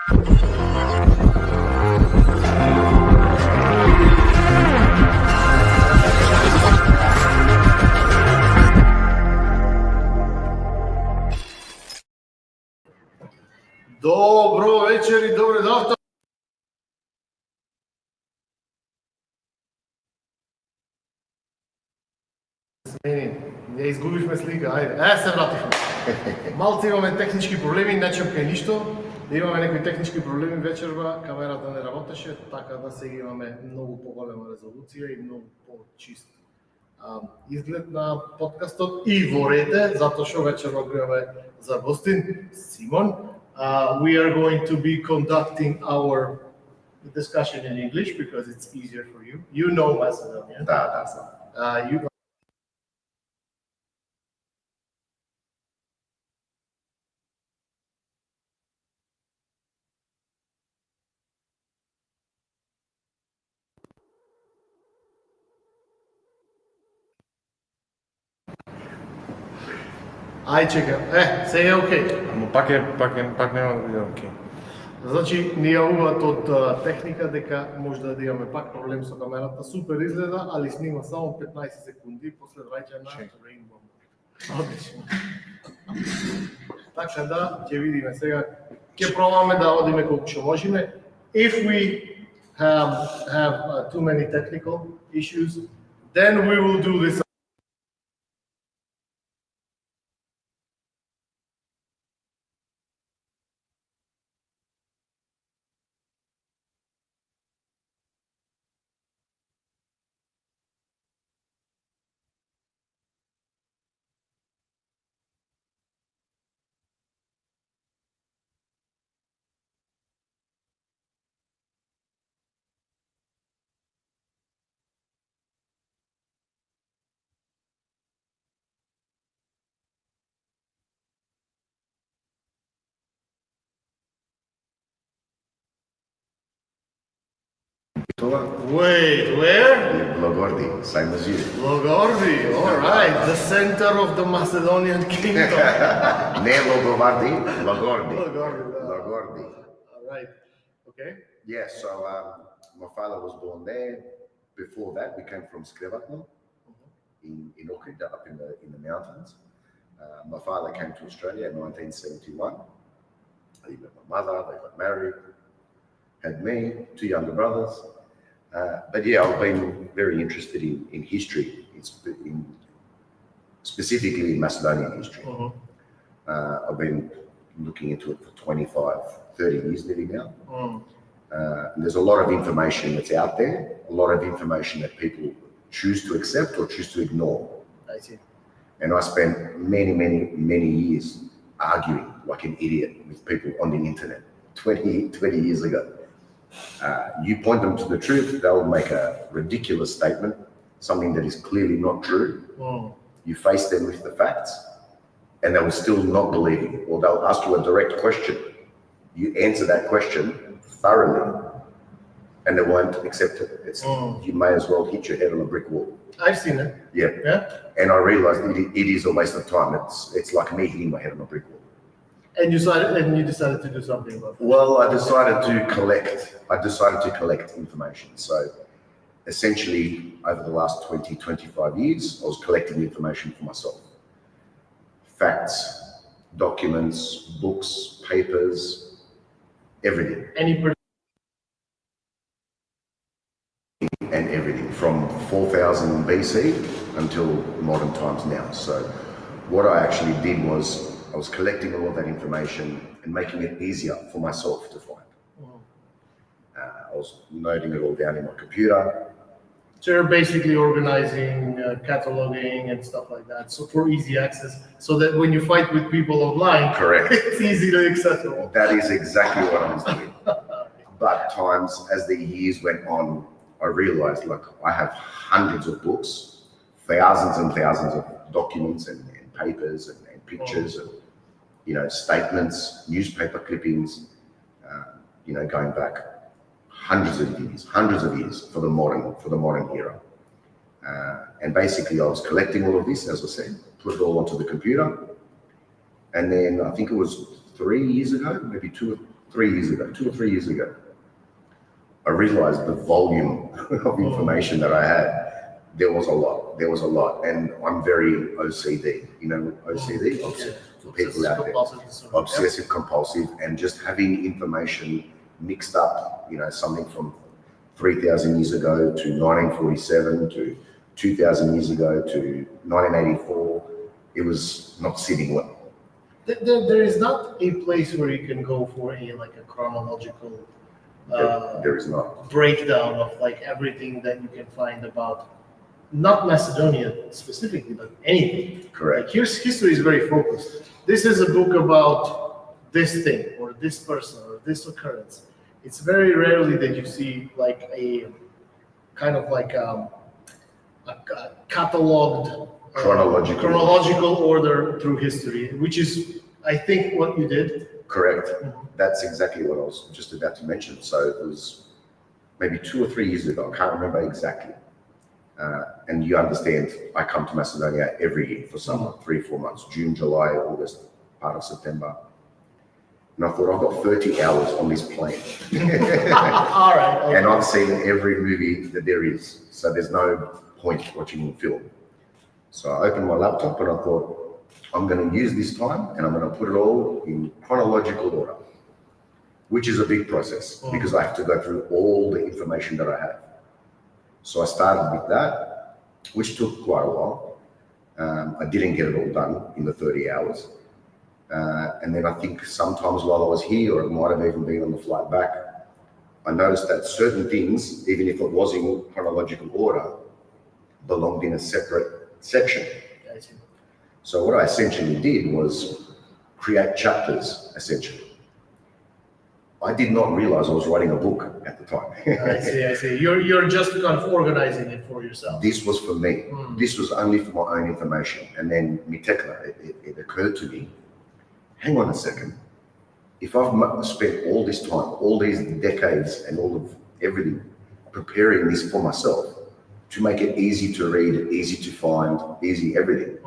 Добро вечер и добре дојдовте. Не изгубивме слика, ајде, се вративме. Малце имаме технички проблеми, не чепкај ништо. Имаме некои технички проблеми вечерва, камерата не работеше, така да сега имаме многу поголема резолуција и многу по-чист изглед на подкастот и ворете, затоа што вечерва имаме за гостин Симон. We are going to be conducting our discussion in English because it's easier for you. You know Macedonia. You Ај чекам. Сега е окей. Ама пак нема да биде окей. Значи, ни јавуваат од техника дека може да имаме пак проблем со камерата. Супер изгледа, али снима само 15 секунди после враќа на Rainbow. Одлично. Така да, ќе видиме сега. Ќе пробаме да одиме колку што можеме. If we have too many technical issues, then we will do this. Bittola. Wait, where? Logordi, same as you. Logordi, all right, the center of the Macedonian kingdom. Ne Logovardi, Logordi. Logordi. All right, okay. Yeah, so my father was born there. Before that, we came from Skrevatno in Ohrid, up in the mountains. My father came to Australia in 1971. He met my mother, they got married, had me, two younger brothers. But yeah, I've been very interested in history, specifically in Macedonian history. I've been looking into it for 25, 30 years nearly now. And there's a lot of information that's out there, a lot of information that people choose to accept or choose to ignore. I see. And I spent many years arguing like an idiot with people on the internet 20 years ago. You point them to the truth, they'll make a ridiculous statement, something that is clearly not true. You face them with the facts, and they will still not believe you, or they'll ask you a direct question. You answer that question thoroughly, and they won't accept it. You may as well hit your head on a brick wall. I've seen it. Yeah. And I realized it is a waste of time. It's like me hitting my head on a brick wall. And you decided to do something about it. Well, I decided to collect information. So essentially, over the last 20, 25 years, I was collecting information for myself. Facts, documents, books, papers, everything. And everything from 4000 BC until modern times now. So what I actually did was I was collecting all of that information and making it easier for myself to find. I was noting it all down in my computer. So you're basically organizing, cataloging and stuff like that, so for easy access, so that when you fight with people online, Correct. It's easily accessible. That is exactly what I was doing. But as the years went on, I realized, look, I have hundreds of books, thousands and thousands of documents and papers and pictures and statements, newspaper clippings, going back hundreds of years for the modern era. And basically I was collecting all of this, as I said, put it all onto the computer. And then I think it was 3 years ago, maybe two 2 or 3 years ago, I realized the volume of information that I had. There was a lot. And I'm very OCD, OCD, for people out there. Obsessive compulsive, and just having information mixed up, something from 3,000 years ago to 1947 to 2,000 years ago to 1984, it was not sitting well. There is not a place where you can go for a chronological there is not breakdown of everything that you can find about not Macedonia specifically, but anything. Correct. Here's history is very focused. This is a book about this thing or this person or this occurrence. It's very rarely that you see a kind of a cataloged chronological order through history, which is, I think, what you did. Correct. Mm-hmm. That's exactly what I was just about to mention. So it was maybe 2 or 3 years ago. I can't remember exactly. And you understand, I come to Macedonia every year for summer, 3-4 months, June, July, August, part of September. And I thought, I've got 30 hours on this plane. All right. Okay. And I've seen every movie that there is. So there's no point watching film. So I opened my laptop and I thought, I'm going to use this time and I'm going to put it all in chronological order, which is a big process because I have to go through all the information that I have. So I started with that, which took quite a while. I didn't get it all done in the 30 hours. And then I think sometimes while I was here, or it might have even been on the flight back, I noticed that certain things, even if it was in chronological order, belonged in a separate section. So what I essentially did was create chapters, essentially. I did not realize I was writing a book at the time. I see. You're just kind of organizing it for yourself. This was for me. This was only for my own information. And then it occurred to me, hang on a second. If I've spent all this time, all these decades and all of everything preparing this for myself to make it easy to read, easy to find, easy everything,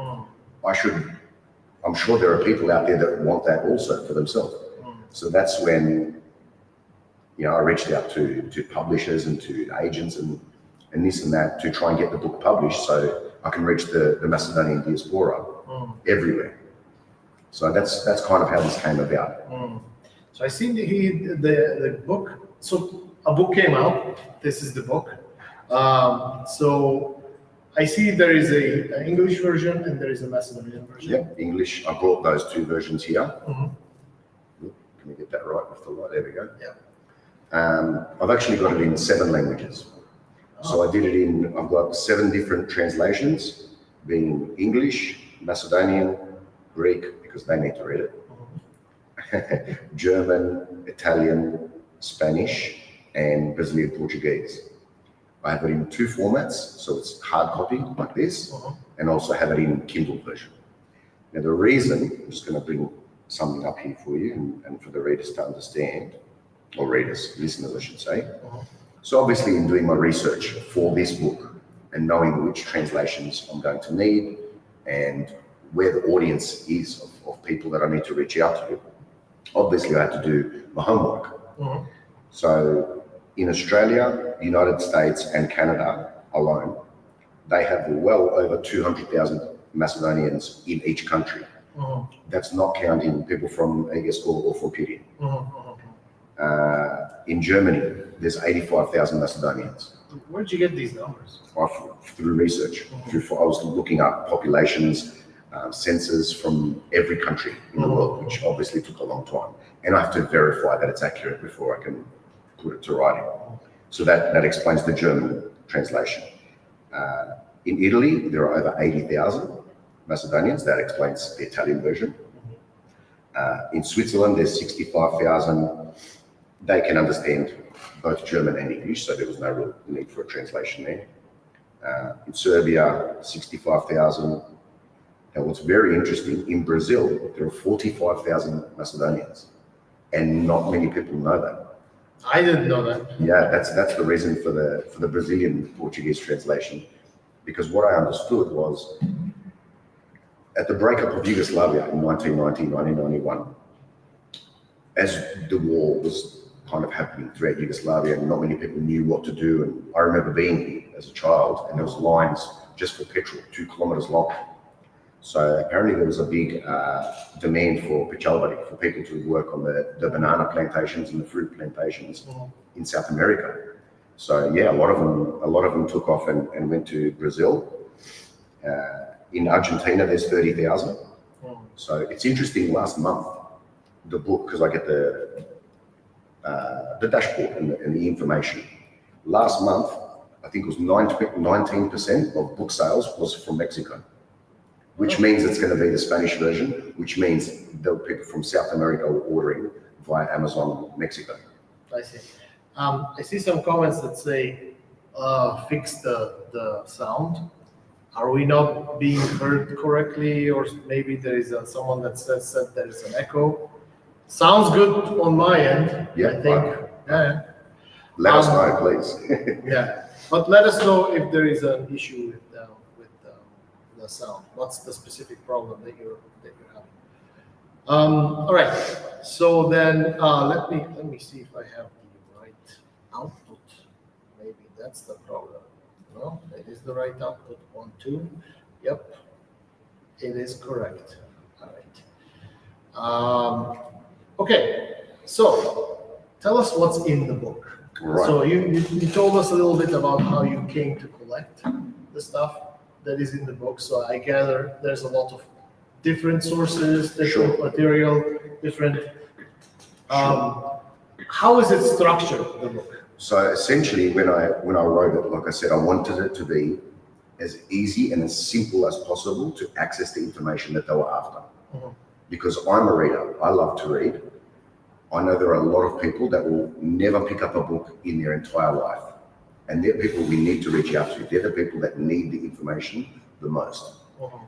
I'm sure there are people out there that want that also for themselves. So that's when I reached out to publishers and to agents and this and that to try and get the book published so I can reach the Macedonian diaspora everywhere. So that's kind of how this came about. So I see the book. So a book came out. This is the book. So I see there is an English version and there is a Macedonian version. Yep, English. I brought those 2 versions here. Can we get that right with the light? There we go. Yeah. I've actually got it in 7 languages. So I did it I've got 7 different translations, being English, Macedonian, Greek, because they need to read it, German, Italian, Spanish, and Brazilian Portuguese. I have it in 2 formats, so it's hard copy like this, and also have it in Kindle version. Now the reason, I'm just going to bring something up here for you and for the readers to understand, or listeners I should say. So obviously in doing my research for this book and knowing which translations I'm going to need and where the audience is of people that I need to reach out to, obviously I had to do my homework. So in Australia, United States and Canada alone, they have well over 200,000 Macedonians in each country. That's not counting people from Aegas or from Pirin. In Germany, there's 85,000 Macedonians. Where did you get these numbers? Through research. I was looking up populations, census from every country in the world, which obviously took a long time. And I have to verify that it's accurate before I can put it to writing. So that explains the German translation. In Italy, there are over 80,000 Macedonians. That explains the Italian version. In Switzerland, there's 65,000. They can understand both German and English, so there was no real need for a translation there. In Serbia, 65,000. And what's very interesting, in Brazil, there are 45,000 Macedonians, and not many people know that. I didn't know that. Yeah, that's the reason for the Brazilian Portuguese translation, because what I understood was at the breakup of Yugoslavia in 1990, 1991, as the war was kind of happening throughout Yugoslavia, and not many people knew what to do. And I remember being here as a child, and there was lines just for petrol, 2 kilometres long. So apparently there was a big demand for pichalbari, for people to work on the banana plantations and the fruit plantations in South America. So yeah, a lot of them took off and went to Brazil. In Argentina, there's 30,000. So it's interesting. Last month, the book, because I get the dashboard and the information. Last month, I think it was 19% of book sales was from Mexico, which means it's going to be the Spanish version, which means the people from South America were ordering via Amazon Mexico. I see. I see some comments that say, fix the sound. Are we not being heard correctly? Or maybe there is someone that said there is an echo. Sounds good on my end, Yeah, I think. Yeah. Let us know, please. Yeah, but let us know if there is an issue with the sound. What's the specific problem that you're having? All right. So then let me see if I have the right output. Maybe that's the problem. No, it is the right output. 1, 2. Yep, it is correct. All right. Okay. So tell us what's in the book. Right. So you told us a little bit about how you came to collect the stuff that is in the book. So I gather there's a lot of different sources, different material, different. How is it structured, the book? So essentially, when I wrote it, like I said, I wanted it to be as easy and as simple as possible to access the information that they were after. Because I'm a reader, I love to read. I know there are a lot of people that will never pick up a book in their entire life. And they're people we need to reach out to. They're the people that need the information the most.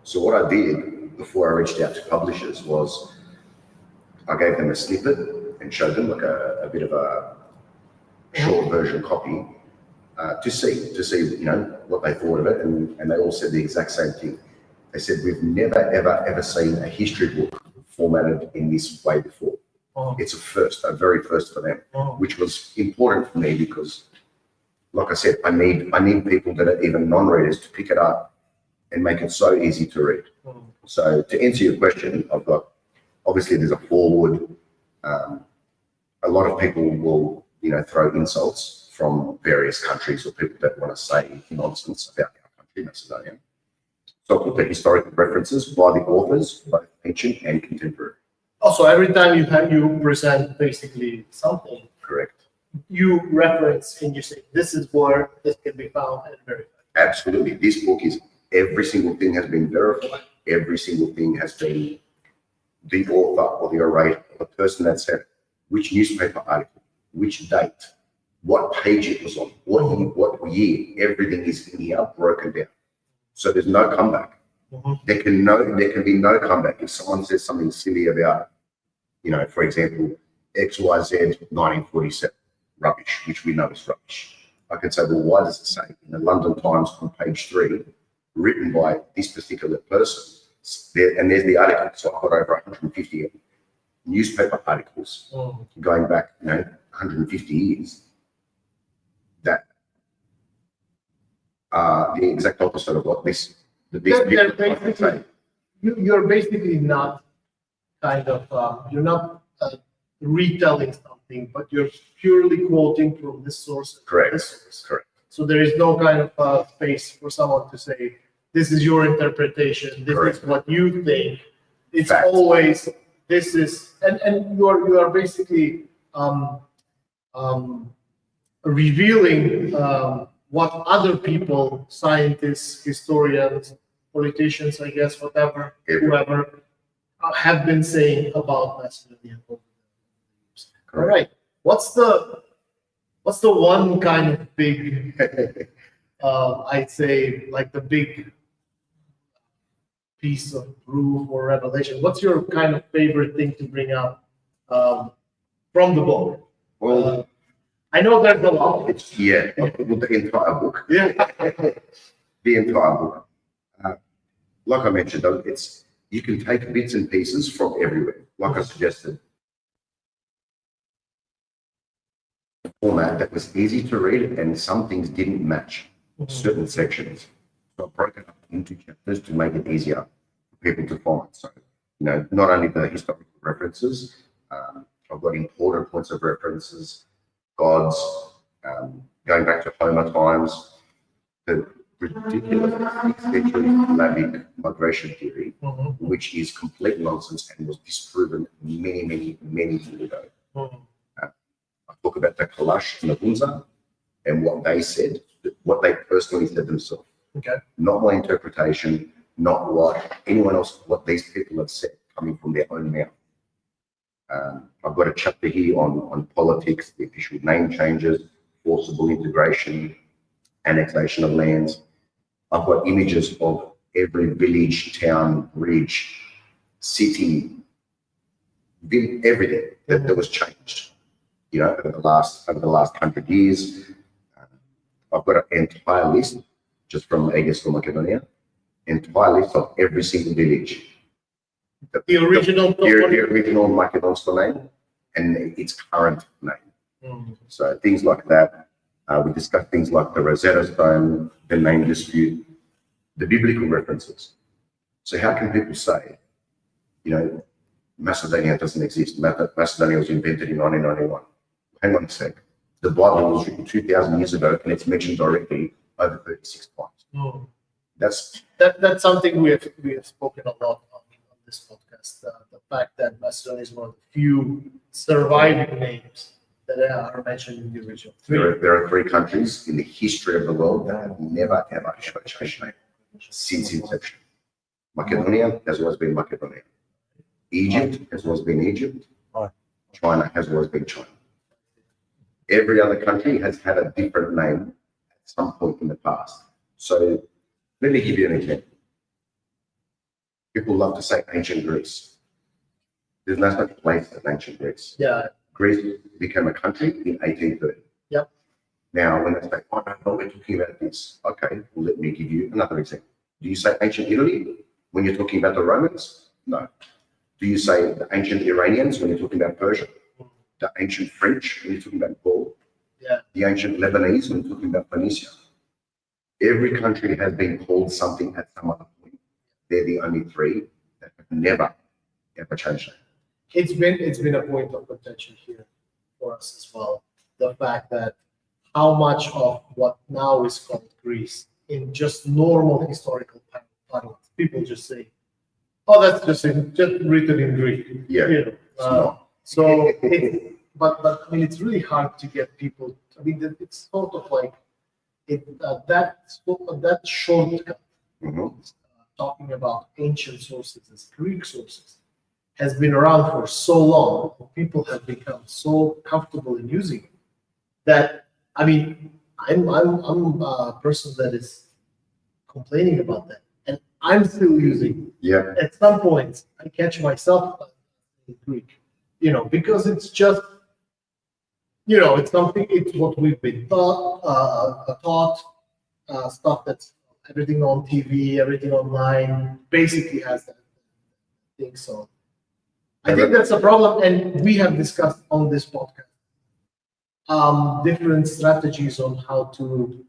So what I did before I reached out to publishers was I gave them a snippet and showed them like a bit of a short version copy to see what they thought of it. And they all said the exact same thing. They said, we've never, ever seen a history book formatted in this way before. It's a very first for them, which was important for me because, like I said, I need people that are even non-readers to pick it up and make it so easy to read. So to answer your question, I've got, obviously there's a foreword. A lot of people will, throw insults from various countries or people that want to say nonsense about our country, Macedonia. So I put the historical references by the authors, both ancient and contemporary. Also, every time you present basically something, Correct. you reference and you say, this is where this can be found and verified. Absolutely. This book is, every single thing has been verified. Every single thing has been the author or the orator, the person that said which newspaper article, which date, what page it was on, what year, everything is in here broken down. So there's no comeback. There can be no comeback. If someone says something silly about, for example, XYZ 1947, rubbish, which we know is rubbish. I could say, well, why does it say in the London Times on page 3, written by this particular person? And there's the article. So I've got over 150 newspaper articles going back, 150 years that are the exact opposite of what this. You're basically not kind of, you're not retelling something, but you're purely quoting from this source. Correct. This source. Correct. So there is no kind of space for someone to say, this is your interpretation, this Correct. is what you think. It's Fact. always, this is, and you are basically revealing what other people, scientists, historians, politicians, I guess, whoever, have been saying about Macedonia. All right. What's the one kind of big, I'd say, like the big piece of proof or revelation? What's your kind of favorite thing to bring up from the book? Well, I know there's a lot. the entire book. Yeah. The entire book. Like I mentioned, you can take bits and pieces from everywhere. Like I suggested, format that was easy to read, and some things didn't match certain sections. So I broke it up into chapters to make it easier for people to find. So, not only the historical references, I've got important points of references, gods, going back to Homer times, the ridiculous 6th century Slavic migration theory, which is complete nonsense and was disproven many years ago. I talk about the Kalash and the Hunza and what they said, what they personally said themselves. Okay. Not my interpretation, not what anyone else, what these people have said coming from their own mouth. I've got a chapter here on politics, the official name changes, forcible integration, annexation of lands. I've got images of every village, town, bridge, city, everything that was changed, over the last 100 years. I've got an entire list just from Macedonia, entire list of every single village. The original Macedonskata name and its current name. So things like that. We discussed things like the Rosetta Stone, the name dispute, the biblical references. So how can people say, Macedonia doesn't exist? Macedonia was invented in 1991. Hang on a sec. The Bible was written 2,000 years ago, and it's mentioned directly over 36 times. That's something we have spoken a lot on this podcast. The fact that Macedonia is one of the few surviving names that are mentioned in the original. There are 3 countries in the history of the world that have never ever changed name since inception. Macedonia has always been Macedonia. Egypt has always been Egypt. China has always been China. Every other country has had a different name at some point in the past. So let me give you an example. People love to say ancient Greece. There's no such place as ancient Greece. Yeah. Greece became a country in 1830. Yep. Now, when they say, oh, no, we're talking about this. Okay, well, let me give you another example. Do you say ancient Italy when you're talking about the Romans? No. Do you say the ancient Iranians when you're talking about Persia? The ancient French when you're talking about Gaul? Yeah. The ancient Lebanese when you're talking about Phoenicia? Every country has been called something at some other point. They're the only 3 that have never, ever changed that. It's been a point of contention here for us as well. The fact that how much of what now is called Greece in just normal historical parlance, people just say, "Oh, that's just written in Greek." Yeah. So, but I mean, it's really hard to get people. I mean, it's sort of like that shortcut. Talking about ancient sources as Greek sources has been around for so long. People have become so comfortable in using it that, I mean, I'm a person that is complaining about that, and I'm still using. Yeah. At some points, I catch myself in Greek, because it's just, it's something. It's what we've been taught. Stuff that's everything on TV, everything online, basically has that thing. So I think that's a problem, and we have discussed on this podcast different strategies on how to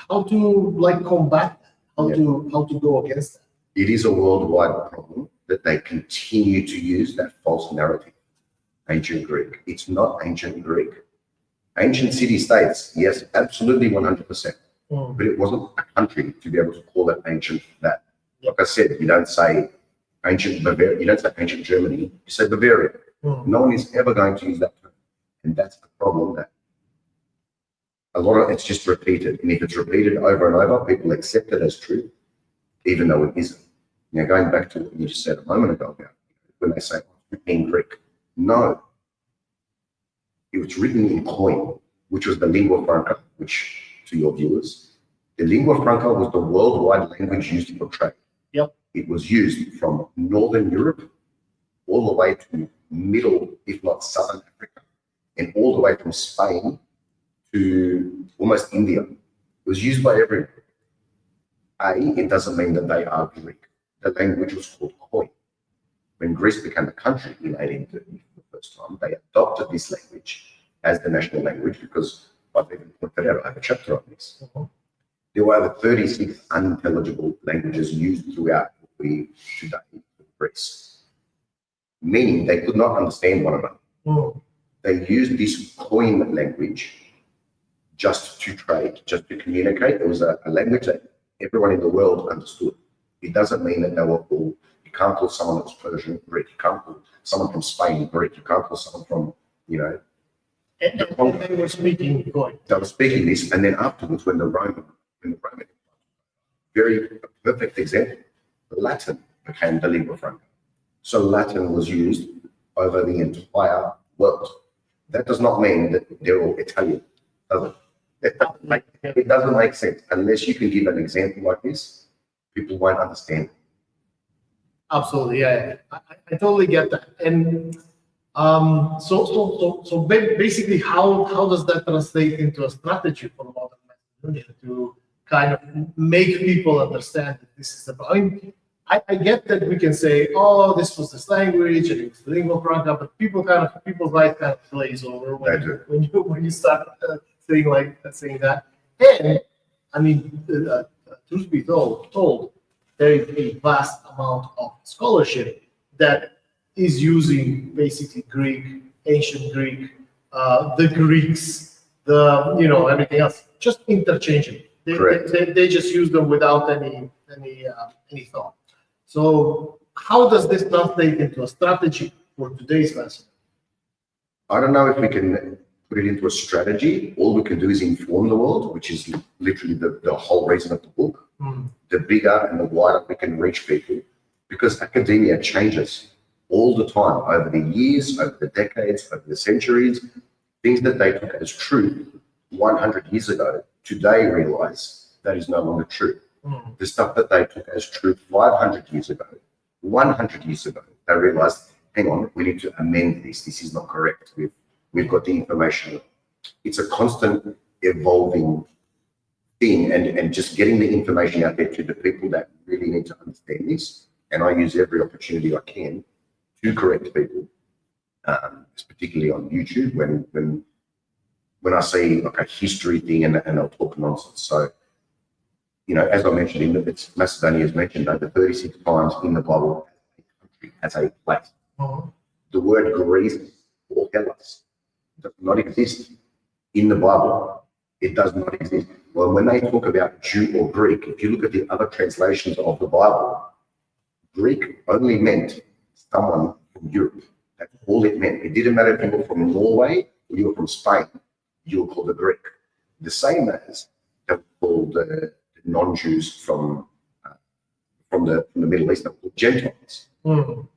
like combat that, how to go against that. It is a worldwide problem that they continue to use that false narrative. Ancient Greek. It's not ancient Greek. Ancient city-states, yes, absolutely 100%. But it wasn't a country to be able to call it ancient that. Like I said, you don't say ancient Bavaria, you don't say ancient Germany, you say Bavaria. No one is ever going to use that term. And that's the problem, that a lot of it's just repeated. And if it's repeated over and over, people accept it as true, even though it isn't. Now, going back to what you just said a moment ago about when they say, in Greek, no. It was written in coin, which was the lingua franca, which, to your viewers, the lingua franca was the worldwide language used for trade. Yep. It was used from Northern Europe all the way to Middle, if not Southern Africa, and all the way from Spain to almost India. It was used by everyone. It doesn't mean that they are Greek. The language was called coin. When Greece became a country in 1830 for the first time, they adopted this language as the national language, because I've even pointed out, I have a chapter on this. There were over 36 unintelligible languages used throughout today in Greece, meaning they could not understand one another. They used this coin language just to trade, just to communicate. It was a language that everyone in the world understood. It doesn't mean that they were all, you can't call someone that's Persian Greek, you can't call someone from Spain Greek, you can't call someone from, And they were speaking coin. They were speaking this, and then afterwards, when the Roman, very perfect example, Latin became the lingua franca. So Latin was used over the entire world. That does not mean that they're all Italian, does it? It doesn't make sense. Unless you can give an example like this, people won't understand. Absolutely, yeah. I totally get that. And so basically, how does that translate into a strategy for modern Macedonia to kind of make people understand that this is about? I mean, I get that we can say, oh, this was this language and it was the lingua franca, but people's eyes kind of glaze over when you start saying that. And I mean, truth be told, there is a vast amount of scholarship that is using basically Greek, ancient Greek, the Greeks, everything else, just interchangeably. They just use them without any thought. So how does this translate into a strategy for today's lesson? I don't know if we can put it into a strategy. All we can do is inform the world, which is literally the whole reason of the book. The bigger and the wider we can reach people, because academia changes all the time, over the years, over the decades, over the centuries. Things that they took as truth 100 years ago, today realize that is no longer true. The stuff that they took as truth 500 years ago, 100 years ago, they realized, hang on, we need to amend this. This is not correct. We've got the information. It's a constant evolving thing, and just getting the information out there to the people that really need to understand this. And I use every opportunity I can to correct people, particularly on YouTube when I see like a history thing and I'll talk nonsense. So, as I mentioned, Macedonia is mentioned over 36 times in the Bible as a place. The word Greece or Hellas does not exist in the Bible. It does not exist. Well, when they talk about Jew or Greek, if you look at the other translations of the Bible, Greek only meant someone from Europe. That's all it meant. It didn't matter if you were from Norway or you were from Spain, you were called a Greek. The same as they were called non-Jews from the Middle East, they were called Gentiles.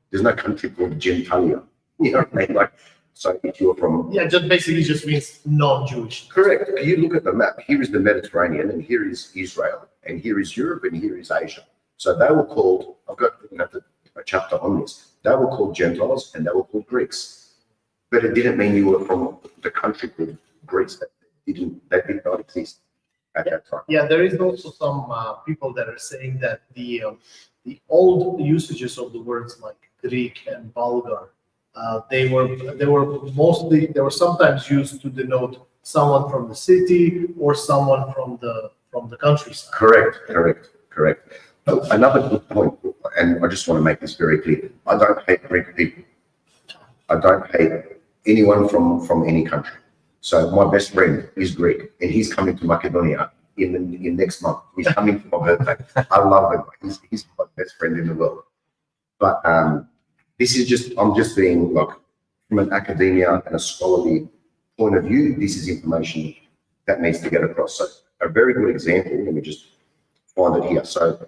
There's no country called Gentalia. You know what I mean? So if you're from... Yeah, just means non-Jewish. Correct. You look at the map, here is the Mediterranean, and here is Israel, and here is Europe, and here is Asia. So they were called, I've got a chapter on this, they were called Gentiles and they were called Greeks. But it didn't mean you were from the country called Greece. That did not exist at that time. Yeah, there is also some people that are saying that the old usages of the words like Greek and Bulgar, they were sometimes used to denote someone from the city or someone from the countryside. Correct. Another good point, and I just want to make this very clear. I don't hate Greek people. I don't hate anyone from any country. So my best friend is Greek, and he's coming to Macedonia in next month. He's coming for my birthday. I love him. He's my best friend in the world. But this is I'm just being like, from an academia and a scholarly point of view, this is information that needs to get across. So a very good example, let me just find it here. So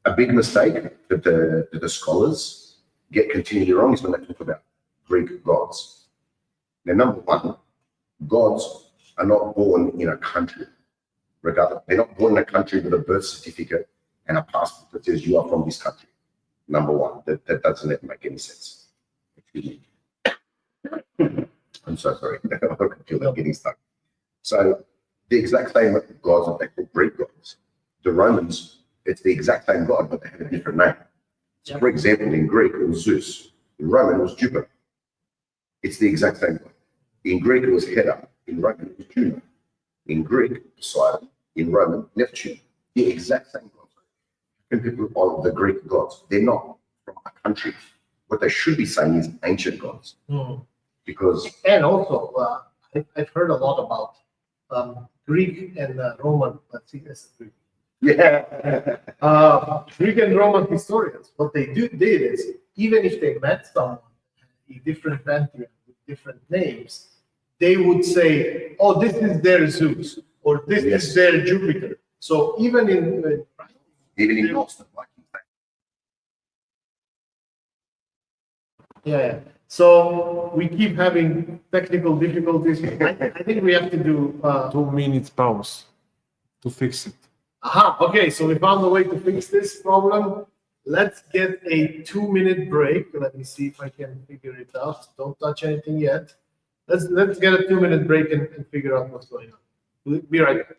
a big mistake that the scholars get continually wrong is when they talk about Greek gods. Now, number one, gods are not born in a country. Regardless, they're not born in a country with a birth certificate and a passport that says you are from this country. Number one, that doesn't make any sense. Excuse me. I'm so sorry. I can feel that getting stuck. So the exact same gods that they call Greek gods, the Romans, it's the exact same god, but they have a different name. So for example, in Greek, it was Zeus. In Roman, it was Jupiter. It's the exact same god. In Greek, it was Hera. In Roman, it was Juno. In Greek, Poseidon. In Roman, Neptune. The exact same gods. And people are the Greek gods. They're not from a country. What they should be saying is ancient gods. Because... And also, I've heard a lot about Greek and Roman, let's see, this is Greek. Yeah. Greek and Roman historians, what they did is, even if they met someone in different pantheon with different names, they would say, oh, this is their Zeus, or this is their Jupiter. So even in Boston, like you say. Yeah. So we keep having technical difficulties. I think we have to do 2 minutes pause to fix it. Okay, so we found a way to fix this problem. Let's get a 2-minute break. Let me see if I can figure it out. Don't touch anything yet. Let's get a 2-minute break and figure out what's going on. We'll be right back.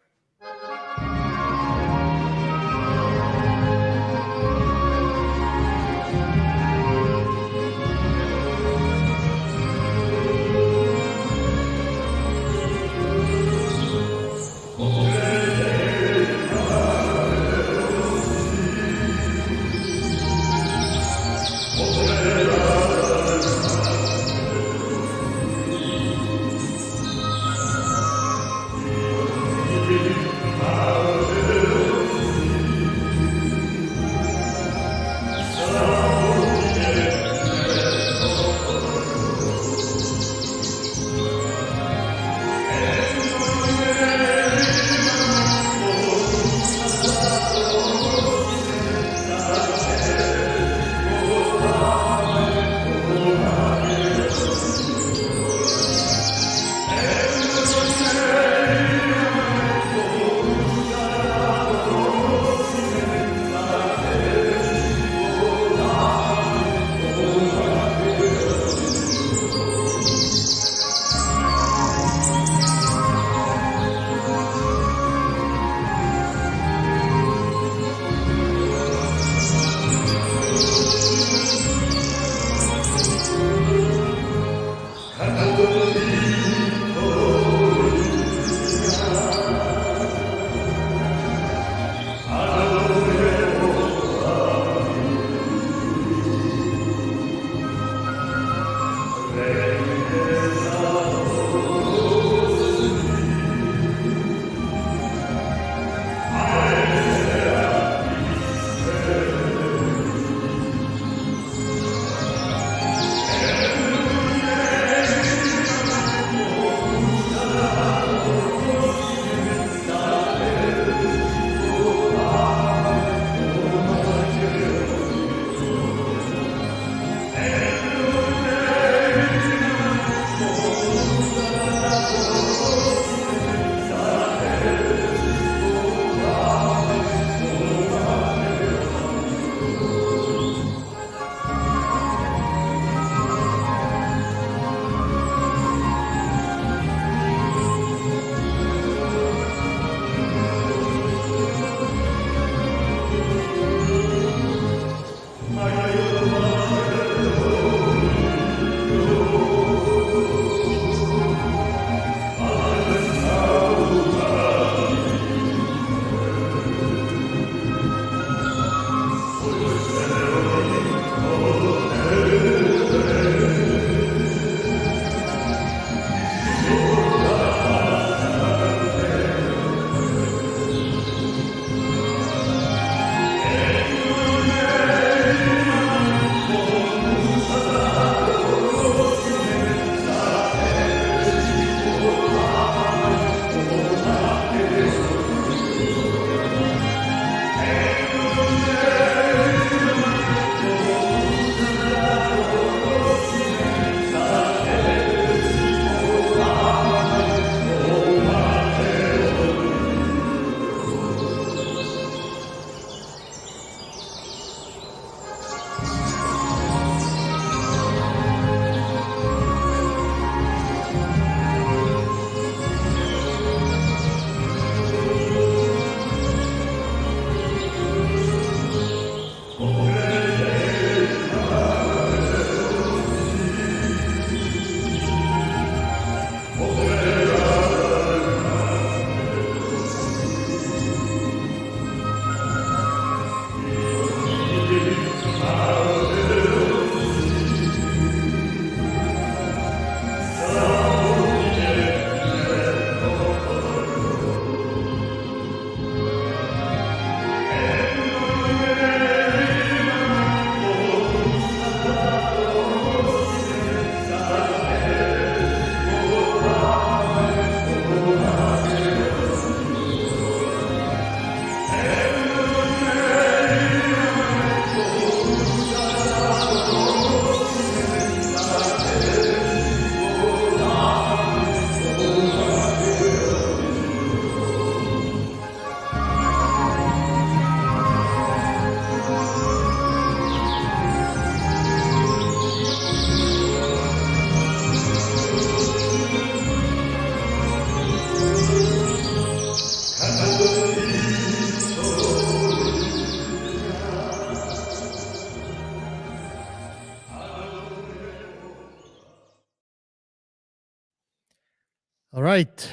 All right.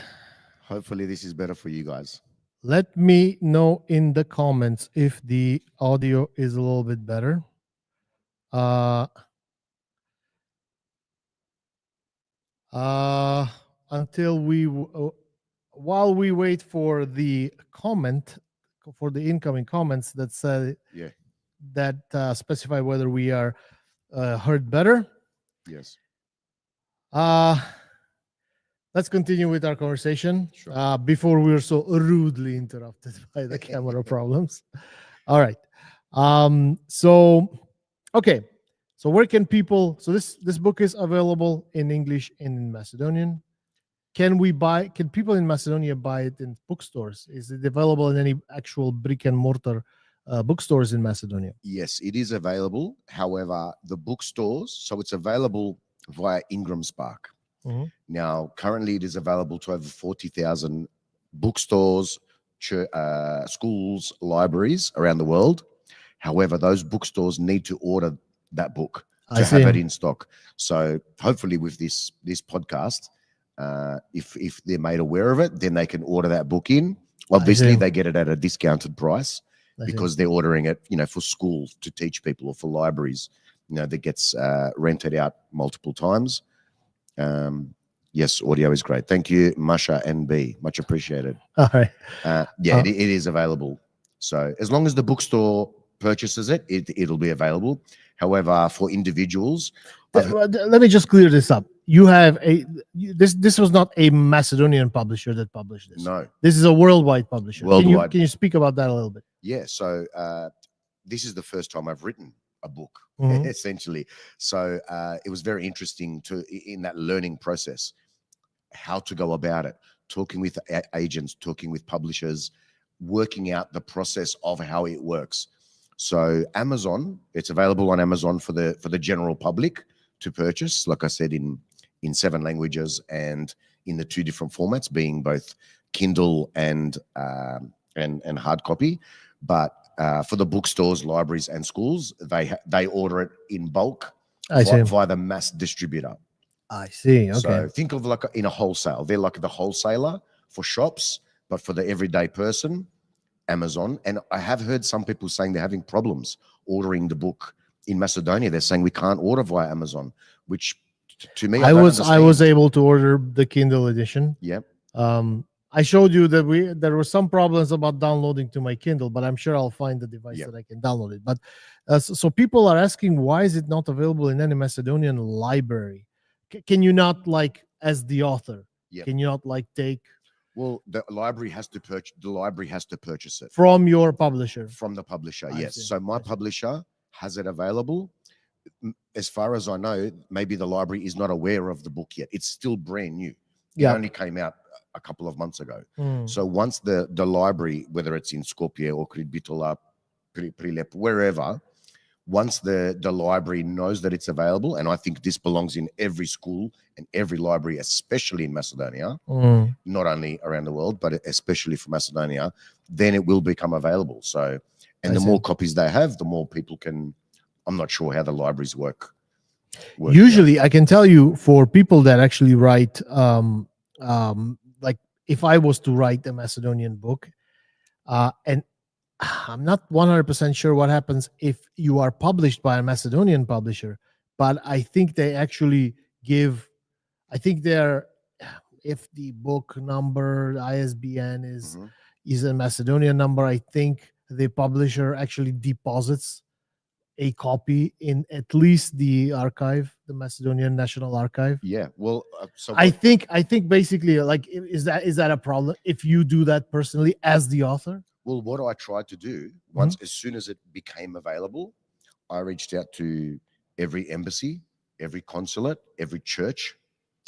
Hopefully this is better for you guys. Let me know in the comments if the audio is a little bit better. Until while we wait for the incoming comments that say that specify whether we are heard better. Yes. Let's continue with our conversation. Sure. Before we were so rudely interrupted by the camera problems. All right. Okay. So where can people? So this book is available in English and in Macedonian. Can people in Macedonia buy it in bookstores? Is it available in any actual brick and mortar bookstores in Macedonia? Yes, it is available. However, the bookstores, so it's available via Ingram Spark. Mm-hmm. Now, currently it is available to over 40,000 bookstores, schools, libraries around the world. However, those bookstores need to order that book to have it in stock. So hopefully with this podcast, if they're made aware of it, then they can order that book in. Obviously, they get it at a discounted price because they're ordering it, for schools to teach people or for libraries, that gets rented out multiple times. Yes, audio is great. Thank you, Masha and B. Much appreciated. All right. It is available. So as long as the bookstore purchases it, it'll be available. However, for individuals, let me just clear this up. You have this was not a Macedonian publisher that published this. No, this is a worldwide publisher. Worldwide. Can you speak about that a little bit? Yeah. So this is the first time I've written a book, essentially. So it was very interesting in that learning process, how to go about it, talking with agents, talking with publishers, working out the process of how it works. So Amazon, it's available on Amazon for the general public to purchase, like I said, in 7 languages and in the 2 different formats, being both Kindle and hard copy. But for the bookstores, libraries, and schools, they order it in bulk via the mass distributor. I see. Okay. So think of like in a wholesale. They're like the wholesaler for shops, but for the everyday person, Amazon. And I have heard some people saying they're having problems ordering the book in Macedonia. They're saying we can't order via Amazon, which to me, I was able to order the Kindle edition. Yep. I showed you that there were some problems about downloading to my Kindle, but I'm sure I'll find the device that I can download it. But so people are asking, why is it not available in any Macedonian library? Can you not, like, as the author, can you not take? Well, the library has to purchase it from your publisher. From the publisher, yes. So my publisher has it available. As far as I know, maybe the library is not aware of the book yet. It's still brand new. It only came out a couple of months ago. So once the library, whether it's in Skopje or Bitola, Prilep, wherever, once the library knows that it's available, and I think this belongs in every school and every library, especially in Macedonia, not only around the world, but especially for Macedonia, then it will become available. So, and the more copies they have, the more people can. I'm not sure how the libraries work. Usually, I can tell you, for people that actually write, like if I was to write a Macedonian book, and I'm not 100% sure what happens if you are published by a Macedonian publisher, but I think they actually give, if the book number, ISBN is a Macedonian number, I think the publisher actually deposits a copy in at least the archive, the Macedonian National Archive. Yeah, well, so I think basically, like, is that a problem if you do that personally as the author? Well, what I tried to do as soon as it became available, I reached out to every embassy, every consulate, every church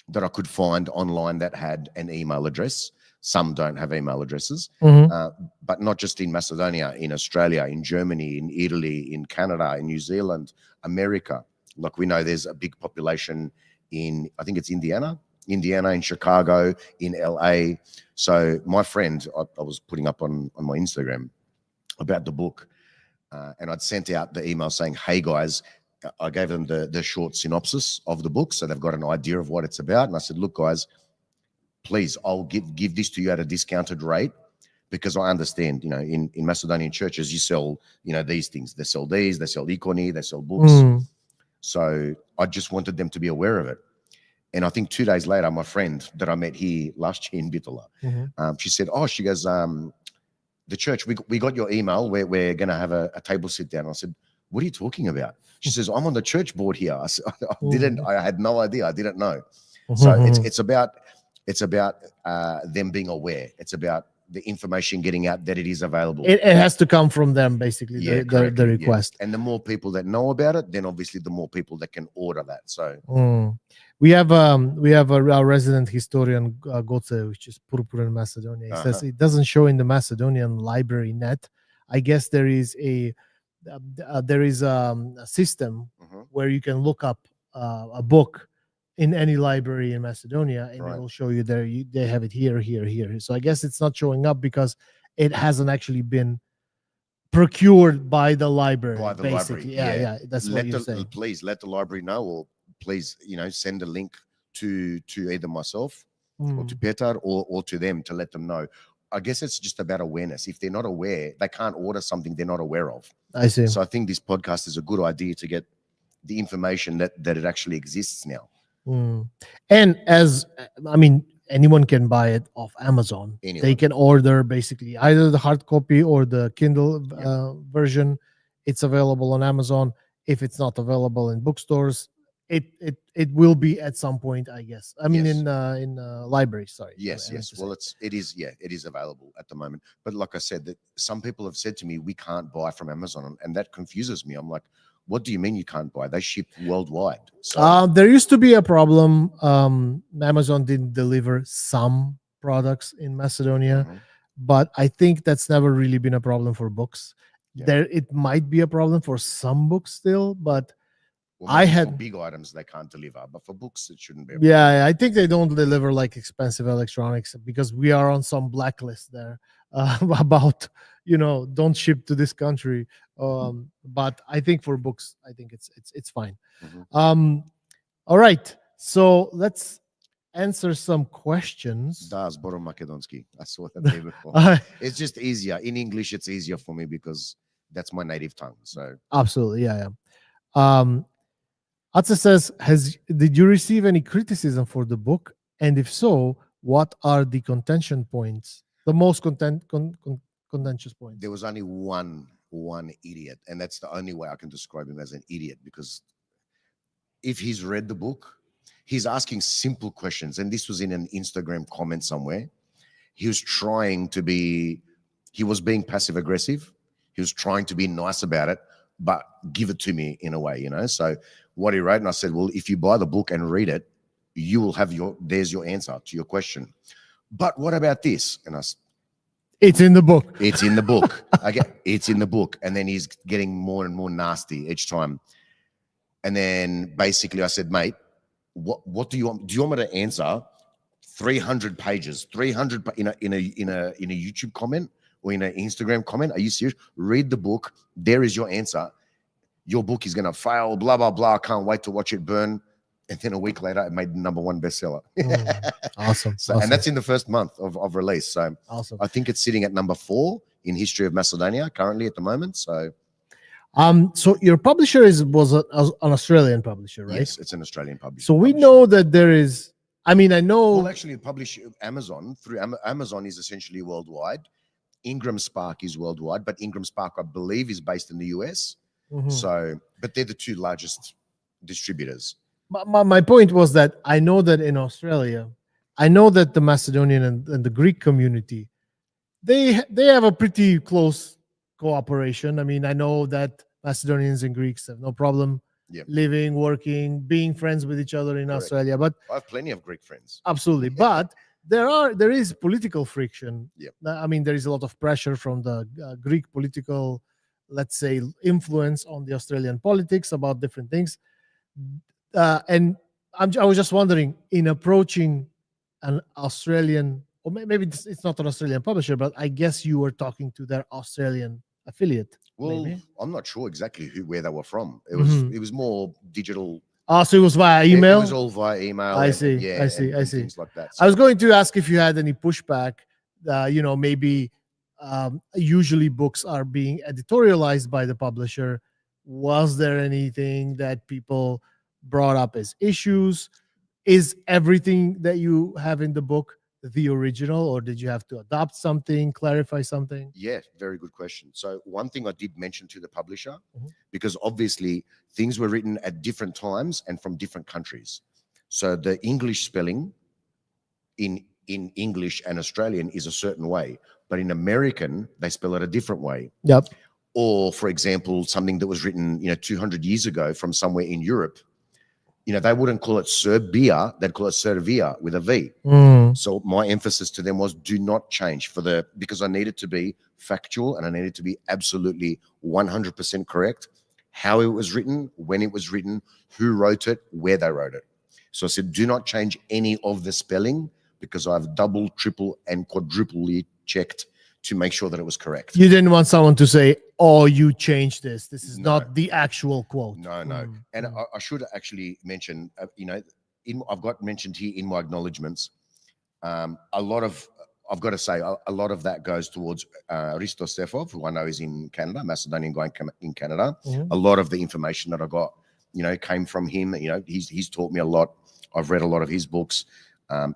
that I could find online that had an email address. Some don't have email addresses, but not just in Macedonia, in Australia, in Germany, in Italy, in Canada, in New Zealand, America. Like, we know there's a big population in, I think it's Indiana, in Chicago, in LA. So my friend, I was putting up on my Instagram about the book, and I'd sent out the email saying, hey guys, I gave them the short synopsis of the book, so they've got an idea of what it's about. And I said, look guys, please, I'll give this to you at a discounted rate, because I understand, in Macedonian churches, you sell, these things. They sell these, they sell ikoni, they sell books. So I just wanted them to be aware of it. And I think 2 days later, my friend that I met here last year in Bitola, she said, she goes, the church, we got your email. We're going to have a table sit down. I said, what are you talking about? She says, I'm on the church board here. I said, I had no idea. I didn't know. So it's about them being aware. It's about the information getting out that it is available. It has to come from them, basically, the request. And the more people that know about it, then obviously the more people that can order that. So we have our resident historian Goce, which is Purpur in Macedonia. He says it doesn't show in the Macedonian library net. I guess there is a system where you can look up a book in any library in Macedonia, and it will show you there. They have it here. So I guess it's not showing up because it hasn't actually been procured by the library. Basically. Yeah. That's what you're saying. Please let the library know, or please, send a link to either myself or to Petar or to them to let them know. I guess it's just about awareness. If they're not aware, they can't order something they're not aware of. I see. So I think this podcast is a good idea to get the information that it actually exists now. And anyone can buy it off Amazon. They can order basically either the hard copy or the Kindle version. It's available on Amazon. If it's not available in bookstores, it will be at some point, I guess. In libraries. Sorry. Yes. Well, it is available at the moment. But like I said, that some people have said to me, we can't buy from Amazon, and that confuses me. I'm like, what do you mean you can't buy? They ship worldwide. So there used to be a problem. Amazon didn't deliver some products in Macedonia, but I think that's never really been a problem for books. It might be a problem for some books still, but I had big items they can't deliver, but for books it shouldn't be. Yeah, I think they don't deliver like expensive electronics because we are on some blacklist there about don't ship to this country. But I think for books, I think it's fine. All right, so let's answer some questions. Da, zborom makedonski. I saw that there before. It's just easier in English. It's easier for me because that's my native tongue. So absolutely, yeah. Atze says, did you receive any criticism for the book? And if so, what are the contention points? The most contentious points? There was only one idiot, and that's the only way I can describe him as an idiot, because if he's read the book, he's asking simple questions. And this was in an Instagram comment somewhere. He was being passive aggressive. He was trying to be nice about it, but give it to me in a way, So what he wrote, and I said, well, if you buy the book and read it, you will have there's your answer to your question. But what about this? And I said, it's in the book. It's in the book. It's in the book. And then he's getting more and more nasty each time. And then basically I said, mate, what do you want? Do you want me to answer 300 pages, 300 in a YouTube comment or in an Instagram comment? Are you serious? Read the book. There is your answer. Your book is going to fail, blah, blah, blah. I can't wait to watch it burn. And then a week later, it made the #1 bestseller. Awesome. And that's in the first month of release. So awesome. I think it's sitting at #4 in history of Macedonia currently at the moment. So your publisher was an Australian publisher, right? Yes, it's an Australian publisher. So we know that there is, I know. Well, actually, Amazon, through Amazon is essentially worldwide. Ingram Spark is worldwide, but Ingram Spark, I believe, is based in the US. So, but they're the two largest distributors. My point was that I know that in Australia, I know that the Macedonian and the Greek community, they have a pretty close cooperation. I know that Macedonians and Greeks have no problem living, working, being friends with each other in Australia. But I have plenty of Greek friends. Absolutely. But there is political friction. There is a lot of pressure from the Greek political, let's say, influence on the Australian politics about different things. And I was just wondering, in approaching an Australian, or maybe it's not an Australian publisher, but I guess you were talking to their Australian affiliate. Well, maybe? I'm not sure exactly where they were from. It was more digital So it was via It email? was all via email. I and- see, Yeah, I see, and I see. Things like that. I was going to ask if you had any pushback. Maybe usually books are being editorialized by the publisher. Was there anything that people brought up as issues? Is everything that you have in the book the original, or did you have to adopt something, clarify something? Yeah, very good question. So one thing I did mention to the publisher, Mhm. because obviously things were written at different times and from different countries. So the English spelling in English and Australian is a certain way, but in American, they spell it a different way. Yep. Or for example, something that was written, 200 years ago from somewhere in Europe, they wouldn't call it Serbia, they'd call it Servia with a V. So my emphasis to them was do not change because I needed to be factual and I needed to be absolutely 100% correct. How it was written, when it was written, who wrote it, where they wrote it. So I said, do not change any of the spelling because I've double, triple, and quadruply checked to make sure that it was correct. You didn't want someone to say, "Oh, you changed this. This is No. not the actual quote." No. And I should actually mention, I've got mentioned here in my acknowledgements, I've got to say, a lot of that goes towards Risto Sefov, who I know is in Canada, Macedonian guy in Canada. Mhm. A lot of the information that I got, came from him. He's taught me a lot. I've read a lot of his books.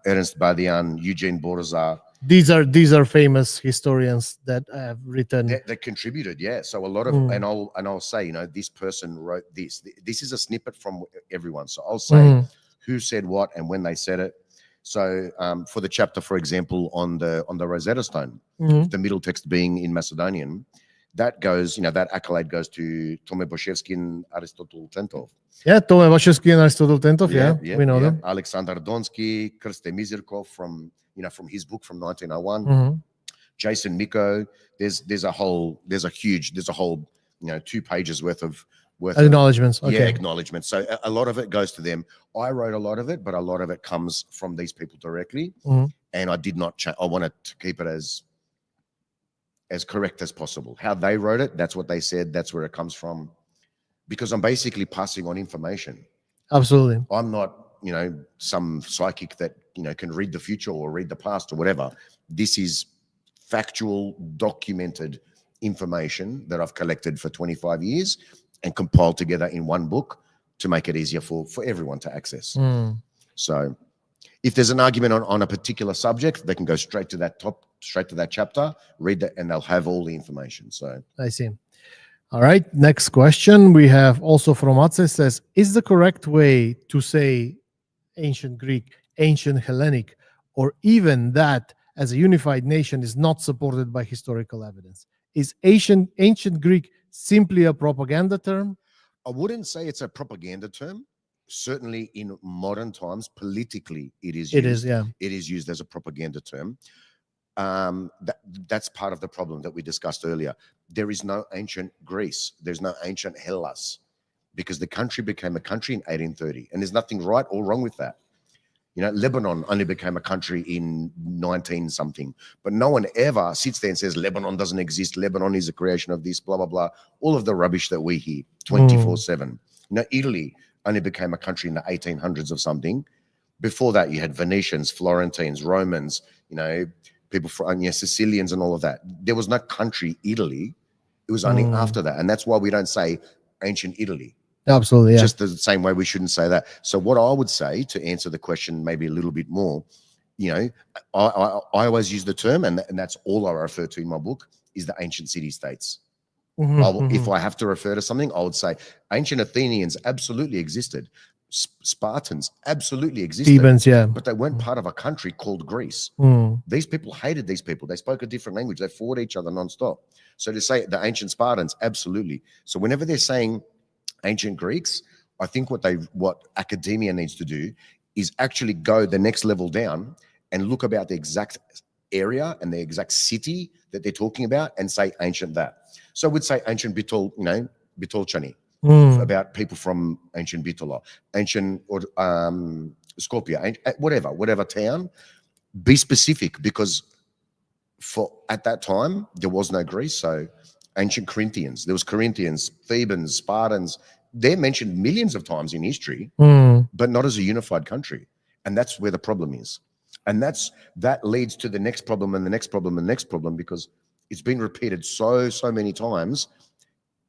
Ernest Badian, Eugene Borzar. These are famous historians that have written. That contributed, yeah. So a lot of, and I'll say, this person wrote this. This is a snippet from everyone. So I'll say who said what and when they said it. So for the chapter, for example, on the Rosetta Stone, the middle text being in Macedonian, that goes, that accolade goes to Tome Boshevsky and Aristotle Tentov. Yeah, Tome Boshevsky and Aristotle Tentov. Yeah, we know them. Alexander Donsky, Krste Mizirkov from his book from 1901. Jason Miko. There's a whole 2 pages worth of Acknowledgements. Yeah, Okay. acknowledgements. So a lot of it goes to them. I wrote a lot of it, but a lot of it comes from these people directly. And I did not change. I wanted to keep it as correct as possible. How they wrote it, that's what they said. That's where it comes from. Because I'm basically passing on information. Absolutely. I'm not, some psychic that, can read the future or read the past or whatever. This is factual, documented information that I've collected for 25 years and compiled together in one book to make it easier for everyone to access. So if there's an argument on a particular subject, they can go straight to that chapter, read that, and they'll have all the information. So I see. All right. Next question we have also from Atse says, is the correct way to say ancient Greek, ancient Hellenic, or even that as a unified nation is not supported by historical evidence? Is ancient Greek simply a propaganda term? I wouldn't say it's a propaganda term. Certainly in modern times, politically, it is used. It is used as a propaganda term. That's part of the problem that we discussed earlier. There is no ancient Greece. There's no ancient Hellas because the country became a country in 1830. And there's nothing right or wrong with that. Lebanon only became a country in 19 something, but no one ever sits there and says Lebanon doesn't exist. Lebanon is a creation of this, blah, blah, blah. All of the rubbish that we hear 24/7. Italy only became a country in the 1800s or something. Before that, you had Venetians, Florentines, Romans, people from Sicilians and all of that. There was no country Italy. It was only after that. And that's why we don't say ancient Italy. Absolutely, yeah. Just the same way we shouldn't say that. So what I would say to answer the question maybe a little bit more, I always use the term, and that's all I refer to in my book, is the ancient city-states. If I have to refer to something, I would say ancient Athenians absolutely existed. Spartans absolutely existed. Thebans, yeah. But they weren't part of a country called Greece. These people hated these people. They spoke a different language. They fought each other nonstop. So to say the ancient Spartans, absolutely. So whenever they're saying ancient Greeks, I think what academia needs to do is actually go the next level down and look about the exact area and the exact city that they're talking about and say ancient that. So I would say ancient Bitolchani, about people from ancient Bitola, ancient Skopje, whatever town. Be specific, because at that time there was no Greece, so ancient Corinthians, there was Corinthians, Thebans, Spartans, they're mentioned millions of times in history, but not as a unified country. And that's where the problem is. And that leads to the next problem and the next problem and the next problem, because it's been repeated so many times.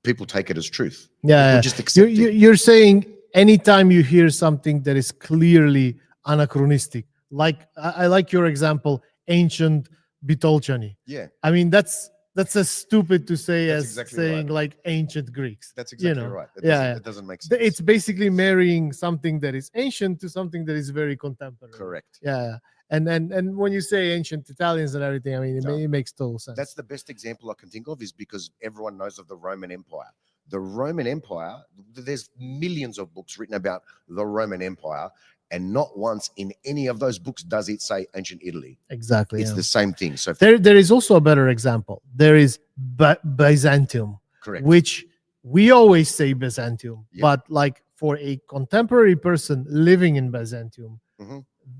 People take it as truth. Yeah, just accept it. You're saying anytime you hear something that is clearly anachronistic, like I like your example, ancient Bitolchani. Yeah. I mean, that's as stupid to say That's as exactly saying right. like ancient Greeks. That's exactly You know? right. It doesn't make sense. It's basically marrying something that is ancient to something that is very contemporary. Correct. Yeah. And when you say ancient Italians and everything, I mean, it makes total sense. That's the best example I can think of, is because everyone knows of the Roman Empire. The Roman Empire, there's millions of books written about the Roman Empire, and not once in any of those books does it say ancient Italy. Exactly. It's the same thing. So there is also a better example. There is Byzantium, correct. which we always say Byzantium, Yep. but like for a contemporary person living in Byzantium,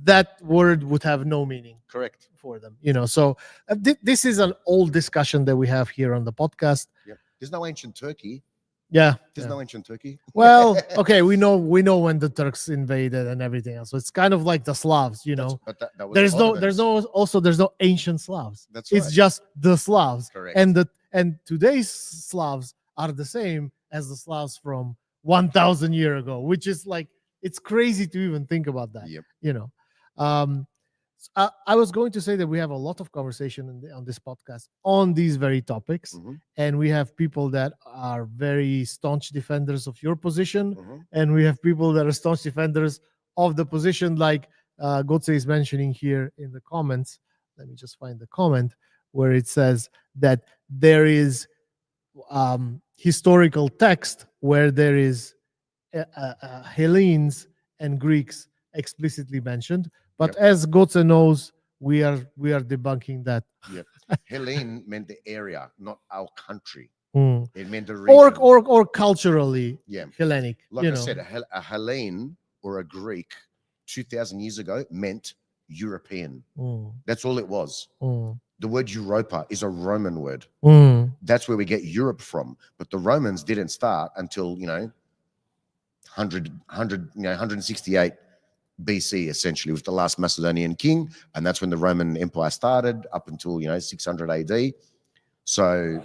that word would have no meaning. Correct. For them, So this is an old discussion that we have here on the podcast. Yep. There's no ancient Turkey. Yeah. There's no ancient Turkey. Well, okay, we know when the Turks invaded and everything else. So it's kind of like the Slavs, But that was There's a lot no there's no ancient Slavs. That's It's right. just the Slavs. Correct. And today's Slavs are the same as the Slavs from 1,000 years ago, which is like, it's crazy to even think about that. Yep. I was going to say that we have a lot of conversation on this podcast on these very topics, and we have people that are very staunch defenders of your position, and we have people that are staunch defenders of the position, like Gotze is mentioning here in the comments. Let me just find the comment where it says that there is historical text where there is Hellenes and Greeks explicitly mentioned. But as Gotze knows, we are debunking that. Yep. Hellene meant the area, not our country. It meant the region. Or culturally Hellenic. Like I said, a Hellene or a Greek 2,000 years ago meant European. That's all it was. The word Europa is a Roman word. That's where we get Europe from. But the Romans didn't start until 168 BC, essentially, with the last Macedonian king, and that's when the Roman Empire started up until 600 AD. So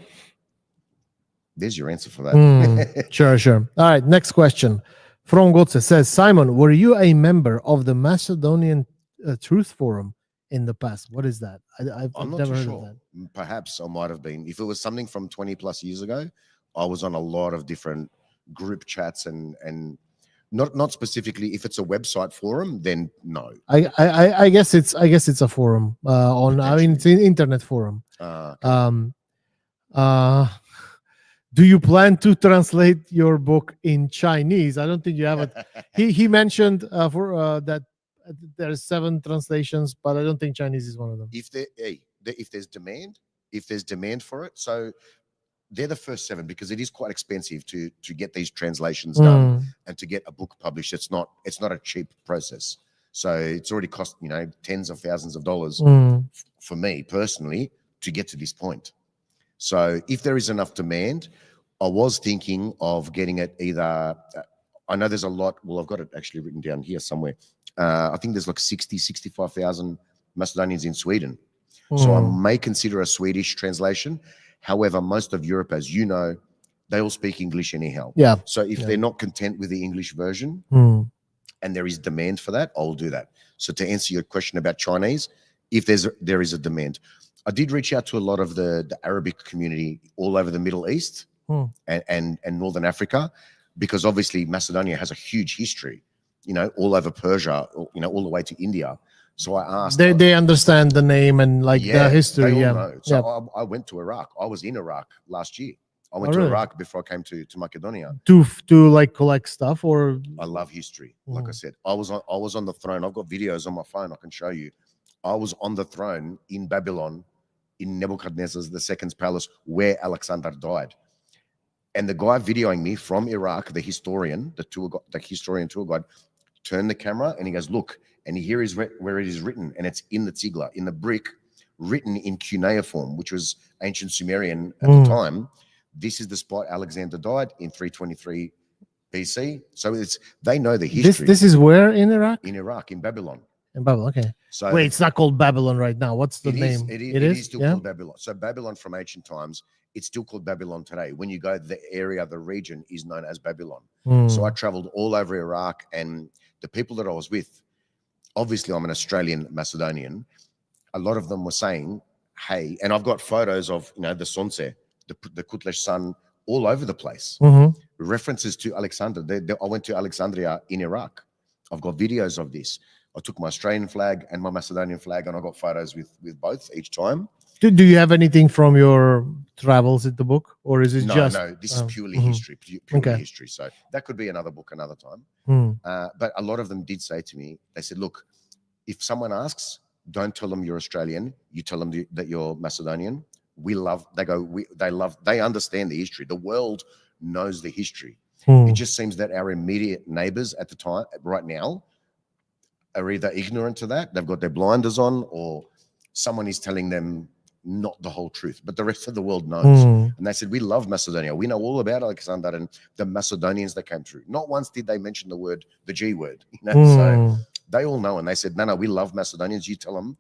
there's your answer for that. Sure. All right, next question from Gotze says, Simon, were you a member of the Macedonian Truth Forum in the past? What is that? I'm not never too heard sure. of that. Perhaps I might have been. If it was something from 20 plus years ago, I was on a lot of different group chats and not specifically. If it's a website forum, then no. I guess it's a forum on. I mean, it's an internet forum. Okay. Do you plan to translate your book in Chinese? I don't think you have it. He mentioned that there's 7 translations, but I don't think Chinese is one of them. If there's demand for it, so they're the first 7, because it is quite expensive to get these translations done and to get a book published. It's not a cheap process. So it's already cost tens of thousands of dollars for me personally to get to this point. So if there is enough demand, I was thinking of getting it either. I know there's a lot. Well, I've got it actually written down here somewhere. I think there's like 65,000 Macedonians in Sweden. So I may consider a Swedish translation. However, most of Europe, as you know, they all speak English anyhow. Yeah. So if they're not content with the English version and there is demand for that, I'll do that. So to answer your question about Chinese, if there is a demand, I did reach out to a lot of the Arabic community all over the Middle East and Northern Africa, because obviously Macedonia has a huge history, all over Persia, all the way to India. So I asked. They understand the name and like the history. They all know. So I went to Iraq. I was in Iraq last year. I went to Iraq before I came to Macedonia. To like collect stuff, or I love history. Like I said, I was on the throne. I've got videos on my phone I can show you. I was on the throne in Babylon, in Nebuchadnezzar II's palace, where Alexander died. And the guy videoing me from Iraq, the historian, the historian tour guide, turned the camera and he goes, look, and here is where it is written, and it's in the tigla, in the brick, written in cuneiform, which was ancient Sumerian at the time. This is the spot Alexander died in 323 BC. So they know the history. This is where in Iraq? In Iraq, in Babylon. In Babylon, okay. So Wait, it's not called Babylon right now. What's the name? It It is still yeah? called Babylon. So Babylon from ancient times, it's still called Babylon today. When you go, the area, the region is known as Babylon. So I traveled all over Iraq, and the people that I was with, obviously I'm an Australian Macedonian. A lot of them were saying, hey, and I've got photos of, the Sonse, the Kutlesh sun, all over the place. References to Alexander. I went to Alexandria in Iraq. I've got videos of this. I took my Australian flag and my Macedonian flag, and I got photos with both each time. Do you have anything from your travels in the book, or is it just? No, this is purely history, purely history. So that could be another book another time. But a lot of them did say to me, they said, look, if someone asks, don't tell them you're Australian. You tell them that you're Macedonian. They understand the history. The world knows the history. It just seems that our immediate neighbors at the time, right now, are either ignorant to that, they've got their blinders on, or someone is telling them not the whole truth, but the rest of the world knows. And they said, we love Macedonia. We know all about Alexander and the Macedonians that came through. Not once did they mention the G word. So they all know, and they said, no, we love Macedonians. You tell them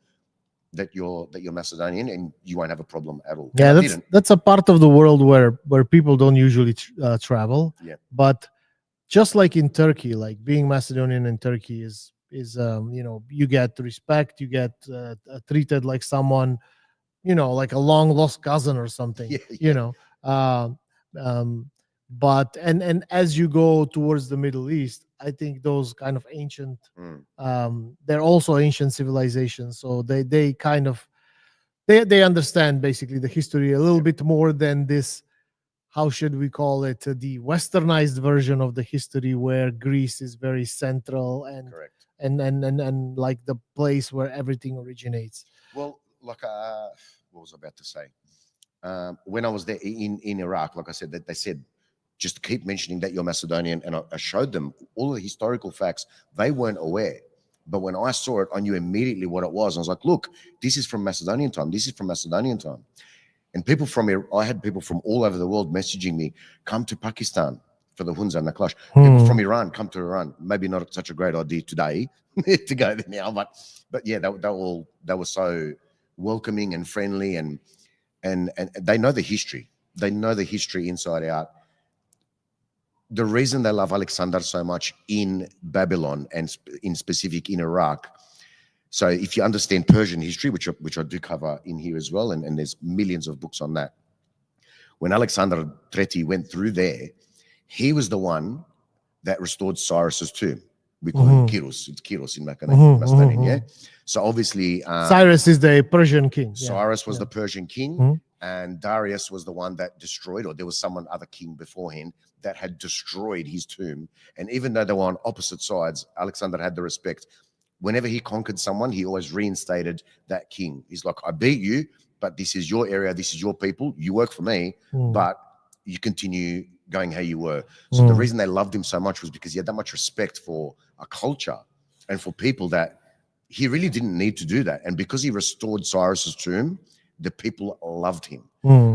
that you're Macedonian, and you won't have a problem at all. Yeah, that's a part of the world where people don't usually travel. Yeah. But just like in Turkey, like being Macedonian in Turkey is you get respect, you get treated like someone, like a long lost cousin or something. But as you go towards the Middle East, I think those kind of ancient, they're also ancient civilizations. So they kind of they understand basically the history a little bit more than this. How should we call it? The westernized version of the history, where Greece is very central and Correct. and like the place where everything originates. Well, like what was I about to say? When I was there in Iraq, like I said, that they said, just keep mentioning that you're Macedonian, and I showed them all the historical facts. They weren't aware, but when I saw it, I knew immediately what it was. I was like, look, this is from Macedonian time. This is from Macedonian time. And people I had people from all over the world messaging me, come to Pakistan for the Hunza and the clash. People from Iran, come to Iran. Maybe not such a great idea today to go there now, but yeah, they were so welcoming and friendly, and they know the history. They know the history inside out. The reason they love Alexander so much in Babylon, and in specific in Iraq. So if you understand Persian history, which I do cover in here as well, and there's millions of books on that. When Alexander III went through there, he was the one that restored Cyrus's tomb. We call him Kyros. It's Kyros in Macedonian, yeah? So obviously... Cyrus is the Persian king. Cyrus was the Persian king, and Darius was the one that destroyed, or there was someone other king beforehand that had destroyed his tomb. And even though they were on opposite sides, Alexander had the respect. Whenever he conquered someone, he always reinstated that king. He's like, I beat you, but this is your area, this is your people, you work for me, but you continue going how you were. So the reason they loved him so much was because he had that much respect for a culture and for people that he really didn't need to do that. And because he restored Cyrus's tomb, the people loved him.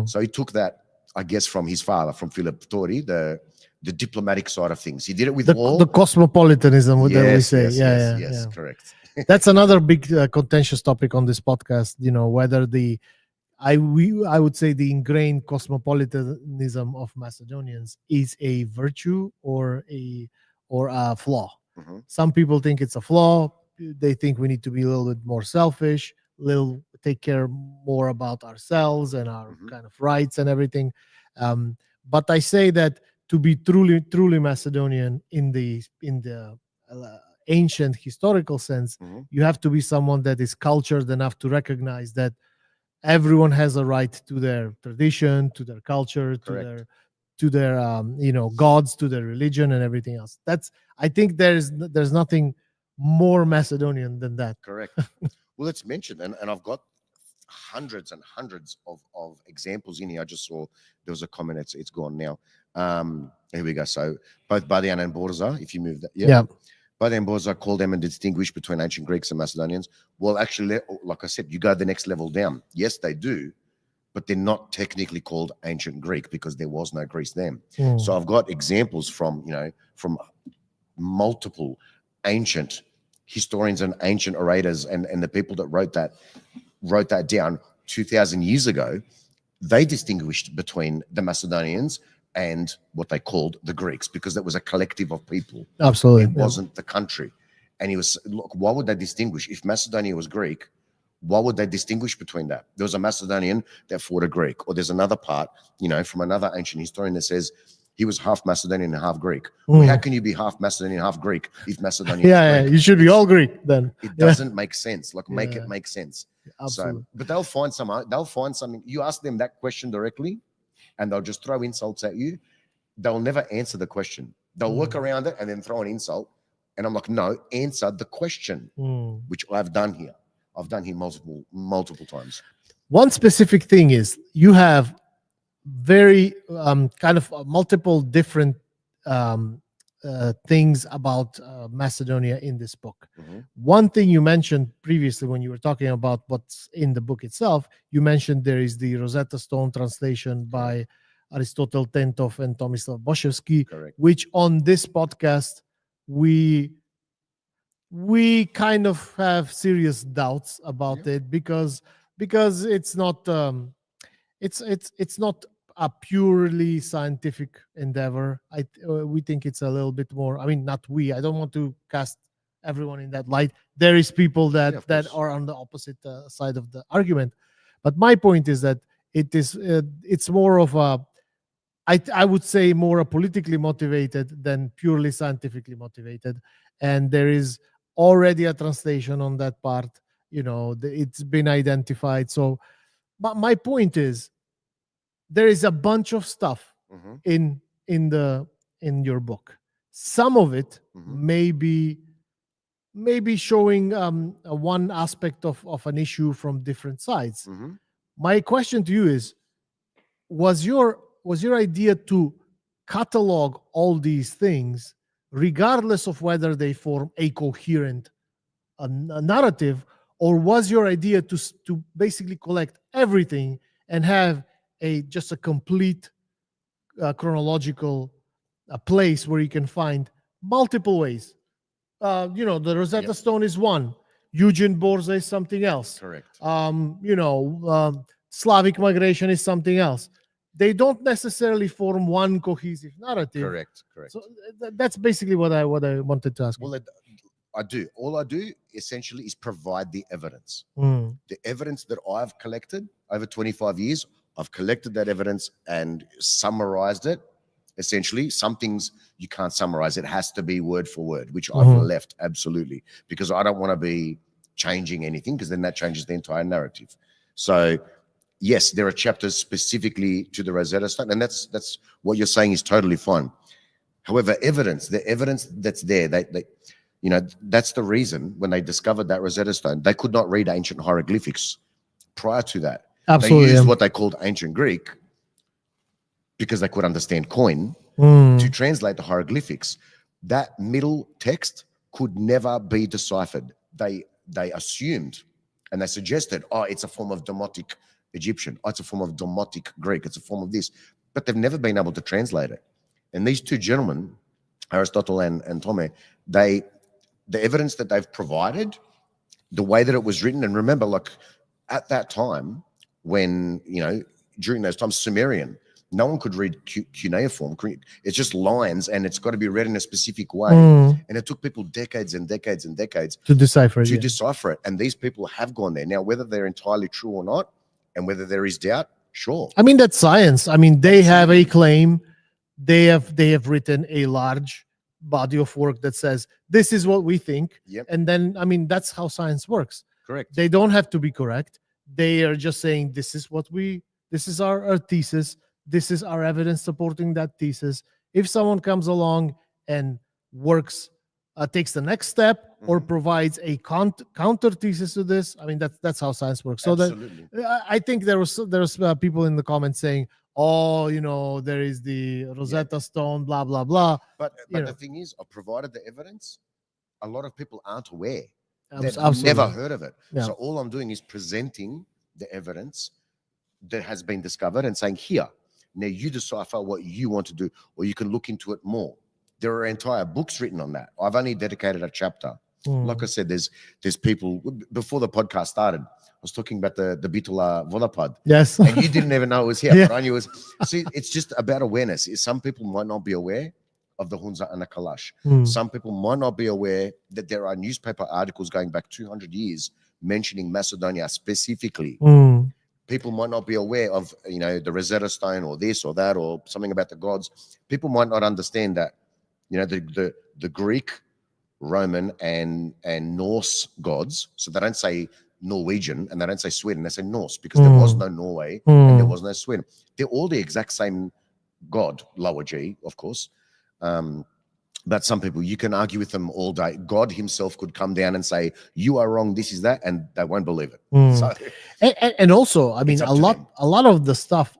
So he took that, I guess, from his father, from Philip Tori, the diplomatic side of things. He did it with war. The cosmopolitanism, that we say. Yes, correct. That's another big contentious topic on this podcast. Whether I would say the ingrained cosmopolitanism of Macedonians is a virtue or a flaw. Some people think it's a flaw. They think we need to be a little bit more selfish, take care more about ourselves and our kind of rights and everything. But I say that to be truly Macedonian in the ancient historical sense, you have to be someone that is cultured enough to recognize that everyone has a right to their tradition, to their culture, to their gods, to their religion, and everything else. I think there's nothing more Macedonian than that. Correct. Well, let's mention, and I've got hundreds and hundreds of examples in here. I just saw there was a comment. It's gone now. Here we go. So both Badian and Borza, if you move that, yeah. Badian and Borza call them and distinguish between ancient Greeks and Macedonians. Well, actually, like I said, you go the next level down. Yes, they do, but they're not technically called ancient Greek because there was no Greece then. So I've got examples from, from multiple ancient historians and ancient orators and the people that wrote that down 2,000 years ago. They distinguished between the Macedonians and what they called the Greeks because it was a collective of people. Absolutely. It wasn't the country. And he was, look, why would they distinguish? If Macedonia was Greek, why would they distinguish between that? There was a Macedonian that fought a Greek, or there's another part, from another ancient historian that says he was half Macedonian and half Greek. Well, how can you be half Macedonian, half Greek if Macedonia is Greek? You should be all Greek then. It doesn't make sense. Like, make it make sense. Absolutely. So, but they'll find something. You ask them that question directly, and they'll just throw insults at you. They'll never answer the question. They'll work around it and then throw an insult. And I'm like, no, answer the question, which I've done here. I've done here multiple times. One specific thing is you have very kind of multiple different things about Macedonia in this book. One thing you mentioned previously when you were talking about what's in the book itself, you mentioned there is the Rosetta Stone translation by Aristotle Tentov and Tomislav Boševski, which on this podcast we kind of have serious doubts about it because it's not it's not a purely scientific endeavor. We think it's a little bit more. I mean, not we. I don't want to cast everyone in that light. There is people that are on the opposite side of the argument, but my point is that it's more of a, I would say, more a politically motivated than purely scientifically motivated, and there is already a translation on that part. It's been identified. So, but my point is, there is a bunch of stuff in your book. Some of it may be showing one aspect of an issue from different sides. My question to you is, was your idea to catalog all these things regardless of whether they form a coherent a narrative, or was your idea to basically collect everything and have just a complete chronological place where you can find multiple ways? The Rosetta Stone is one. Eugen Borza is something else. Correct. Slavic migration is something else. They don't necessarily form one cohesive narrative. Correct. So that's basically what I wanted to ask. Well, I do. All I do essentially is provide the evidence. The evidence that I've collected over 25 years, I've collected that evidence and summarized it. Essentially, some things you can't summarize. It has to be word for word, which I've left, absolutely, because I don't want to be changing anything, because then that changes the entire narrative. So, yes, there are chapters specifically to the Rosetta Stone, and that's what you're saying is totally fine. However, the evidence that's there, that's the reason when they discovered that Rosetta Stone, they could not read ancient hieroglyphics prior to that. Absolutely. They used what they called ancient Greek because they could understand coin to translate the hieroglyphics. That middle text could never be deciphered. They assumed and they suggested, it's a form of Demotic Egyptian. It's a form of Demotic Greek. It's a form of this. But they've never been able to translate it. And these two gentlemen, Aristotle and Tome, the evidence that they've provided, the way that it was written, and remember, like at that time, when, during those times, Sumerian, no one could read cuneiform. It's just lines, and it's got to be read in a specific way. And it took people decades and decades and decades to decipher it. And these people have gone there. Now, whether they're entirely true or not, and whether there is doubt, sure. I mean, that's science. I mean, they have a claim. They have written a large body of work that says this is what we think. And then, I mean, that's how science works. Correct. They don't have to be correct. They are just saying this is our thesis. This is our evidence supporting that thesis. If someone comes along and works, takes the next step, or provides a counter thesis to this, I mean, that's how science works. So Absolutely. that I think there was people in the comments saying, there is the Rosetta Stone, blah blah blah. But the thing is, I provided the evidence. A lot of people aren't aware. They've Absolutely. never heard of it. Yeah. So all I'm doing is presenting the evidence that has been discovered and saying, here, now you decipher what you want to do, or you can look into it more. There are entire books written on that. I've only dedicated a chapter. Like I said, there's people, before the podcast started, I was talking about the Bitola Vodapod. Yes. And you didn't even know it was here. Yeah. But I knew it was. See, it's just about awareness. Some people might not be aware of the Hunza and the Kalash. Some people might not be aware that there are newspaper articles going back 200 years mentioning Macedonia specifically. People might not be aware of, the Rosetta Stone or this or that or something about the gods. People might not understand that, the Greek, Roman, and Norse gods. So they don't say Norwegian and they don't say Sweden. They say Norse because there was no Norway and there was no Sweden. They're all the exact same god, lower G, of course. But some people, you can argue with them all day. God himself could come down and say, you are wrong, this is that, and they won't believe it. So, and also, I mean, It's a up to lot of the stuff,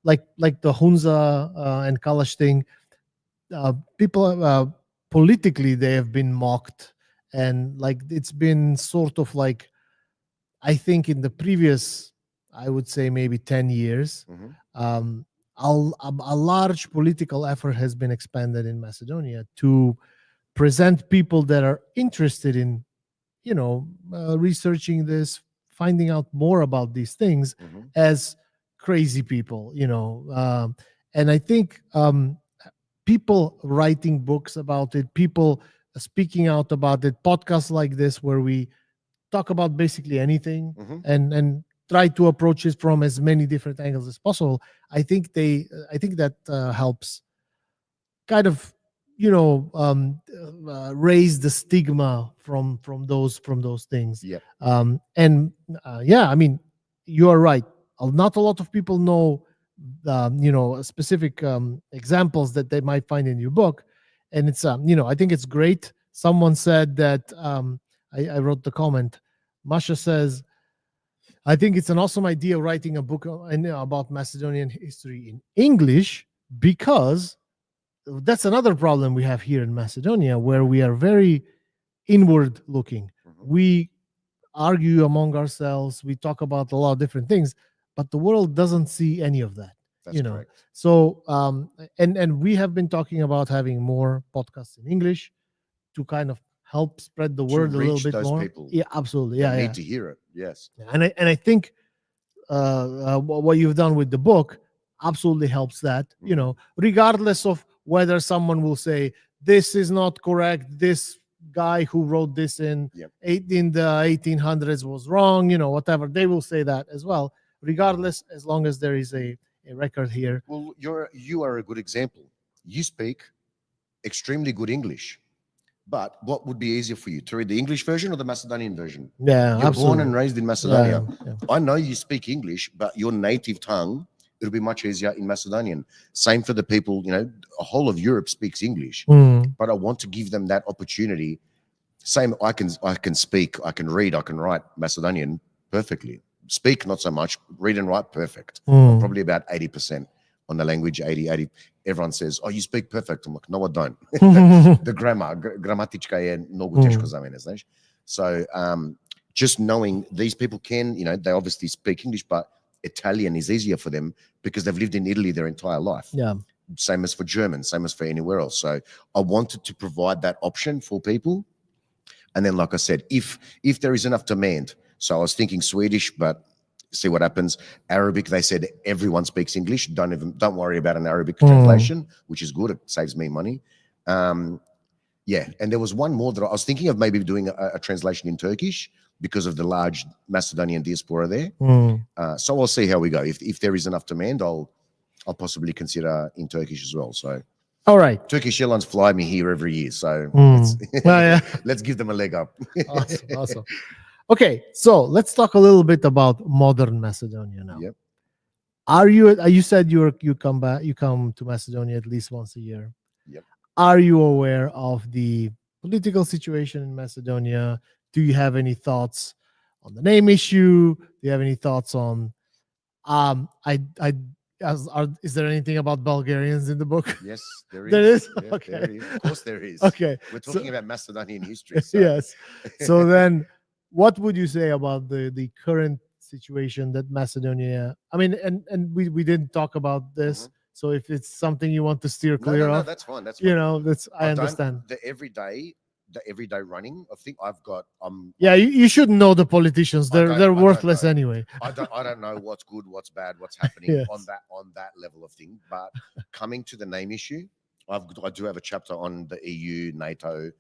like the Hunza and Kalash thing, people politically they have been mocked, and like it's been sort of like, I think in the previous, I would say maybe 10 years, a large political effort has been expanded in Macedonia to present people that are interested in, researching this, finding out more about these things as crazy people, and I think people writing books about it, people speaking out about it, podcasts like this where we talk about basically anything and try to approach it from as many different angles as possible. I think that helps kind of raise the stigma from those things. I mean, you are right. Not a lot of people know specific examples that they might find in your book, and it's I think it's great. Someone said that I wrote the comment. Masha says, I think it's an awesome idea writing a book about Macedonian history in English, because that's another problem we have here in Macedonia, where we are very inward looking. We argue among ourselves, we talk about a lot of different things, but the world doesn't see any of that. That's correct. So and we have been talking about having more podcasts in English to kind of help spread the word a little bit those more. people Yeah, absolutely. that need to hear it. Yes. And I think what you've done with the book absolutely helps that, regardless of whether someone will say this is not correct, this guy who wrote this in the 1800s was wrong, whatever, they will say that as well, regardless, as long as there is a record here. Well, you are a good example. You speak extremely good English. But what would be easier for you, to read the English version or the Macedonian version? Yeah, You're absolutely. born and raised in Macedonia. Yeah. I know you speak English, but your native tongue, it'll be much easier in Macedonian. Same for the people, a whole of Europe speaks English, but I want to give them that opportunity. Same, I can speak, I can read, I can write Macedonian perfectly. Speak, not so much. Read and write, perfect. Probably about 80% on the language, 80. Everyone says, oh, you speak perfect. I'm like, no, I don't. The gramatička je mnogo teško za mene, znaš? So just knowing these people can, they obviously speak English, but Italian is easier for them because they've lived in Italy their entire life. Yeah. Same as for German, same as for anywhere else. So I wanted to provide that option for people. And then, like I said, if there is enough demand, so I was thinking Swedish, but see what happens. Arabic, they said everyone speaks English. Don't worry about an Arabic translation, which is good. It saves me money. And there was one more that I was thinking of maybe doing a translation in Turkish because of the large Macedonian diaspora there. So I'll see how we go. If there is enough demand, I'll possibly consider in Turkish as well. So, all right, Turkish Airlines fly me here every year, so let's give them a leg up. Awesome. Okay, so let's talk a little bit about modern Macedonia now. Yep. You said you come to Macedonia at least once a year. Yep. Are you aware of the political situation in Macedonia? Do you have any thoughts on the name issue? Do you have any thoughts on is there anything about Bulgarians in the book? Yes, there is. There is? Yeah, Okay. there is. Of course there is. Okay. We're talking about Macedonian history. So. Yes. So then what would you say about the current situation that Macedonia. I mean, and we didn't talk about this. So if it's something you want to steer clear no, of, that's fine. That's you fine. know, that's I don't- understand. The everyday running. I think I've got. Yeah, you shouldn't know the politicians. I They're don't worthless know. anyway. I don't know what's good, what's bad, what's happening Yes. on that level of thing. But coming to the name issue, I do have a chapter on the EU, NATO,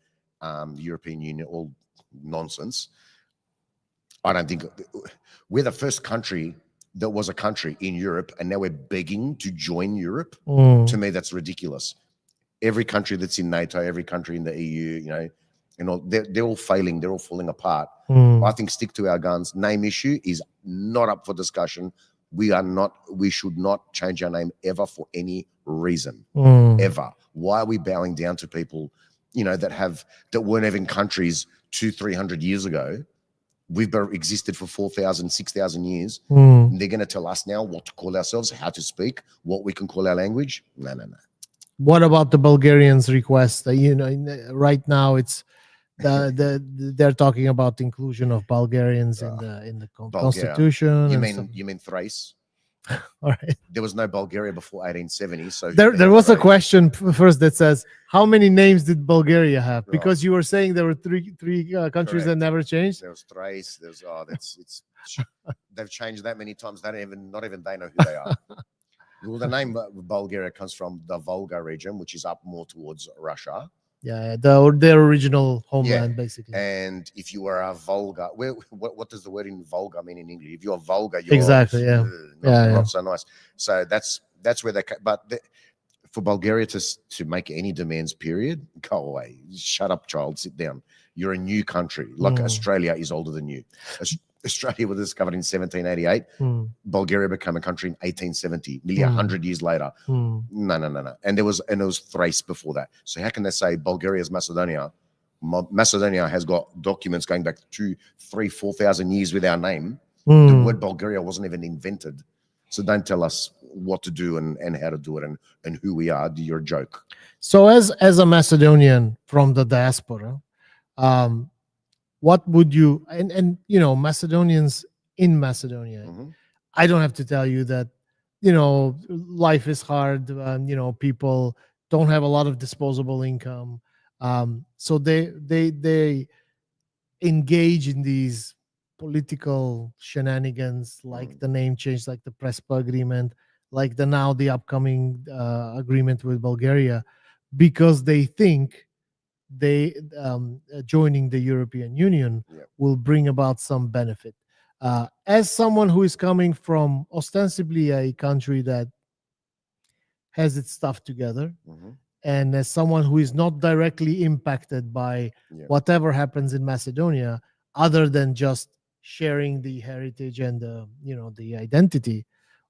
the European Union, all nonsense. I don't think we're the first country that was a country in Europe, and now we're begging to join Europe. To me, that's ridiculous. Every country that's in NATO, every country in the EU, they're all failing. They're all falling apart. I think stick to our guns. Name issue is not up for discussion. We should not change our name ever for any reason. Ever. Why are we bowing down to people, that weren't even countries 200-300 years ago? We've existed for 4,000, 6,000 years. And they're going to tell us now what to call ourselves, how to speak, what we can call our language. No. What about the Bulgarians' request? Right now it's they're talking about the inclusion of Bulgarians in the constitution. You mean Thrace? All right. There was no Bulgaria before 1870. So there was a question first that says, how many names did Bulgaria have? Because you were saying there were three countries that never changed. There was Thrace. They've changed that many times. Not even they know who they are. Well, the name Bulgaria comes from the Volga region, which is up more towards Russia. Yeah, their original homeland, basically. And if you are a Volga, what does the word in Volga mean in English? If you're Volga, you're exactly, not so nice. So that's where they. But for Bulgaria to make any demands, period, go away. Shut up, child. Sit down. You're a new country. Like Australia is older than you. Australia was discovered in 1788. Bulgaria became a country in 1870, nearly 100 years later. No. And it was Thrace before that. So how can they say Bulgaria is Macedonia? Macedonia has got documents going back 2,000, 3,000, 4,000 years with our name. The word Bulgaria wasn't even invented. So don't tell us what to do and how to do it and who we are. You're a joke. So as a Macedonian from the diaspora, what would you and Macedonians in Macedonia? I don't have to tell you that life is hard. People don't have a lot of disposable income, so they engage in these political shenanigans, like the name change, like the Prespa agreement, like the upcoming agreement with Bulgaria, because they think joining the European Union will bring about some benefit. As someone who is coming from ostensibly a country that has its stuff together, and as someone who is not directly impacted by whatever happens in Macedonia, other than just sharing the heritage and the identity,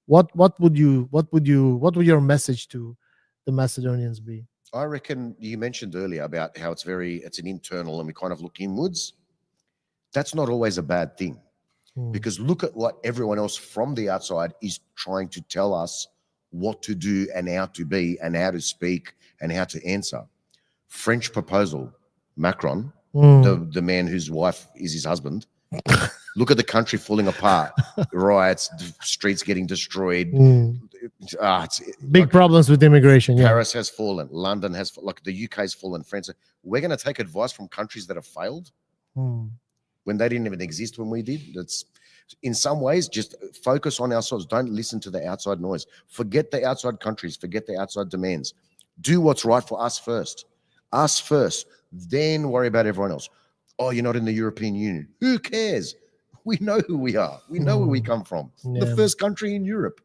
what would your message to the Macedonians be? I reckon you mentioned earlier about how it's an internal and we kind of look inwards. That's not always a bad thing, because look at what everyone else from the outside is trying to tell us what to do and how to be and how to speak and how to answer. French proposal, Macron, the man whose wife is his husband. Look at the country falling apart, riots, streets getting destroyed. Big problems with immigration. Paris has fallen, London has, the UK has fallen, France. We're going to take advice from countries that have failed when they didn't even exist when we did. That's in some ways just focus on ourselves. Don't listen to the outside noise. Forget the outside countries. Forget the outside demands. Do what's right for us first. Us first. Then worry about everyone else. Oh, you're not in the European Union. Who cares? We know who we are. We know where we come from. The first country in Europe.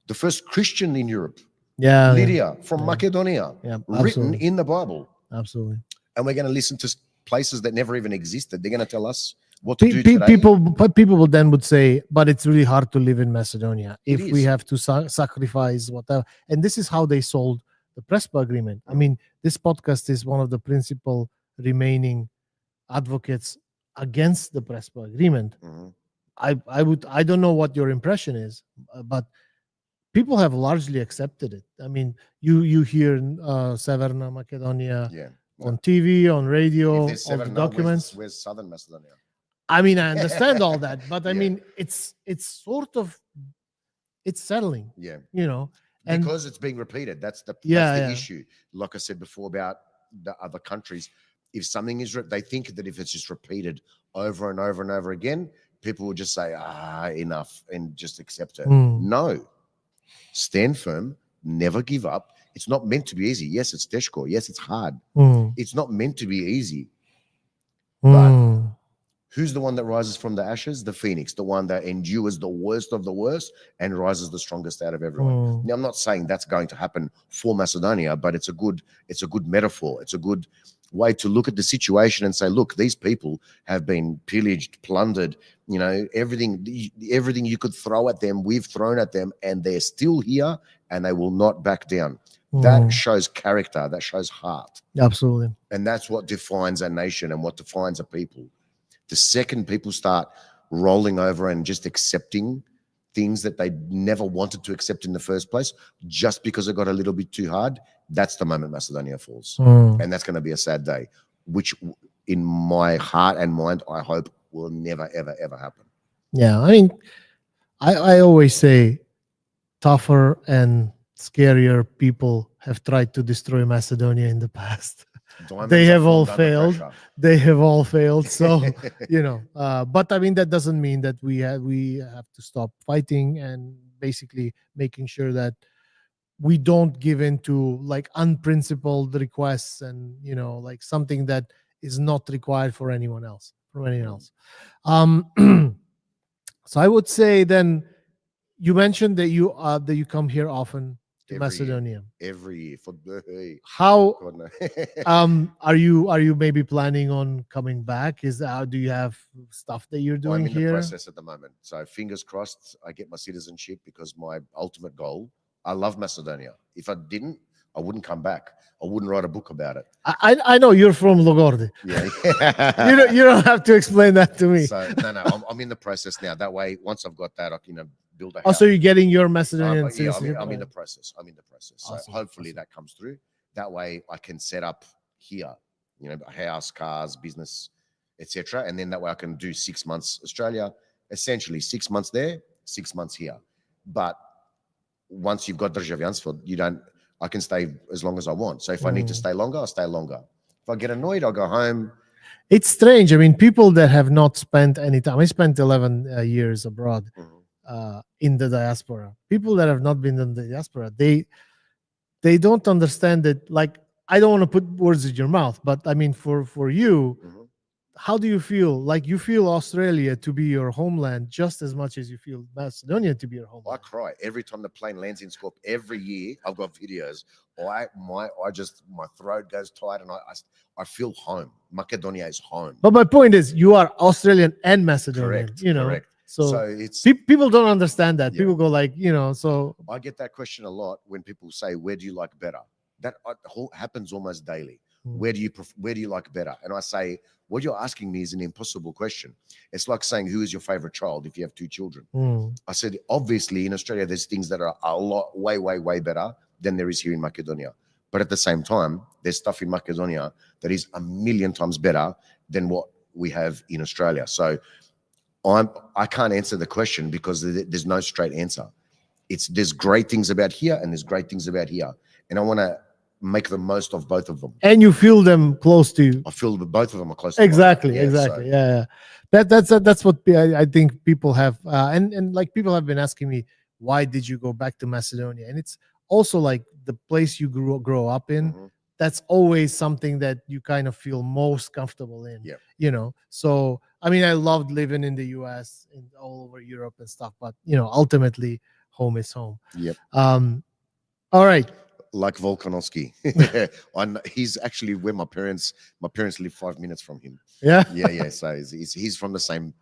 The first Christian in Europe. Lydia from Macedonia. Written in the Bible. Absolutely. And we're going to listen to places that never even existed. They're going to tell us what to do today. People would say, but it's really hard to live in Macedonia if we have to sacrifice whatever. And this is how they sold the Prespa agreement. I mean, this podcast is one of the principal remaining advocates against the Prespa agreement. I don't know what your impression is, but people have largely accepted it. I mean, you hear Severna Macedonia on TV, on radio, all the documents. Where's Southern Macedonia? I mean, I understand all that, but I Yeah. mean, it's sort of, it's settling, Yeah. you know. And Because it's being repeated. That's the Yeah. issue. Like I said before about the other countries, if something is they think that if it's just repeated over and over and over again, people will just say enough and just accept it. No, stand firm, never give up. It's not meant to be easy. Yes, it's teshko. Yes, it's hard. It's not meant to be easy. But who's the one that rises from the ashes? The phoenix, the one that endures the worst of the worst and rises the strongest out of everyone. Now, I'm not saying that's going to happen for Macedonia, but it's a good metaphor. It's a good way to look at the situation and say, look, these people have been pillaged, plundered, you know, everything you could throw at them, we've thrown at them, and they're still here and they will not back down. That shows character, that shows heart. Absolutely. And that's what defines a nation and what defines a people. The second people start rolling over and just accepting things that they never wanted to accept in the first place, just because it got a little bit too hard, that's the moment Macedonia falls. And that's going to be a sad day, which in my heart and mind, I hope will never, ever, ever happen. Yeah. I mean, I always say tougher and scarier people have tried to destroy Macedonia in the past. They have all failed. They have all failed. So, you know, but I mean, that doesn't mean that we have to stop fighting and basically making sure that we don't give in to like unprincipled requests and, you know, like something that is not required for anyone else, from anyone else. So I would say then, you mentioned that you come here often to Macedonia. Every year for How God, no. are you maybe planning on coming back? Do you have stuff that you're doing I'm in here? the process at the moment. So fingers crossed I get my citizenship, because my ultimate goal, I love Macedonia. If I didn't, I wouldn't come back. I wouldn't write a book about it. I know you're from Logorde. Yeah. You don't have to explain that to me. So no, I'm in the process now. That way, once I've got that, I can build a house. Oh, so you're getting your Macedonian Yeah, citizenship? I'm in the process. So Awesome, hopefully that comes through. That way I can set up here, you know, a house, cars, business, etc. And then that way I can do 6 months Australia, essentially 6 months there, 6 months here. But once you've got državljanstvo, I can stay as long as I want. So if I need to stay longer, I'll stay longer. If I get annoyed, I'll go home. It's strange. I mean, people that have not spent any time, I spent 11 years abroad. In the diaspora, people that have not been in the diaspora, they don't understand it. Like, I don't want to put words in your mouth, but I mean, for you, how do you feel? Like, you feel Australia to be your homeland just as much as you feel Macedonia to be your homeland? I cry every time the plane lands in Skopje. Every year, I've got videos. My throat goes tight, and I feel home. Macedonia is home. But my point is, you are Australian and Macedonian. Correct. You know, correct. so it's people don't understand that. Yeah. People go like, you know, so I get that question a lot when people say, "Where do you like better?" That happens almost daily. Where do you like better? And I say, what you're asking me is an impossible question. It's like saying, who is your favorite child if you have 2 children? I said, obviously in Australia, there's things that are a lot, way, way, way better than there is here in Macedonia. But at the same time, there's stuff in Macedonia that is a million times better than what we have in Australia. So I can't answer the question because there's no straight answer. There's great things about here and there's great things about here. And I want to make the most of both of them. And you feel them close to you. I feel that both of them are close to Exactly. me. Yeah. That's what I think people have, and like people have been asking me, why did you go back to Macedonia? And it's also like the place you grow up in. That's always something that you kind of feel most comfortable in. Yeah. You know, so I mean, I loved living in the US and all over Europe and stuff, but you know, ultimately, home is home. Yep. All right. Like Volkanovski. He's actually where my parents live 5 minutes from him. Yeah. Yeah. So he's from the same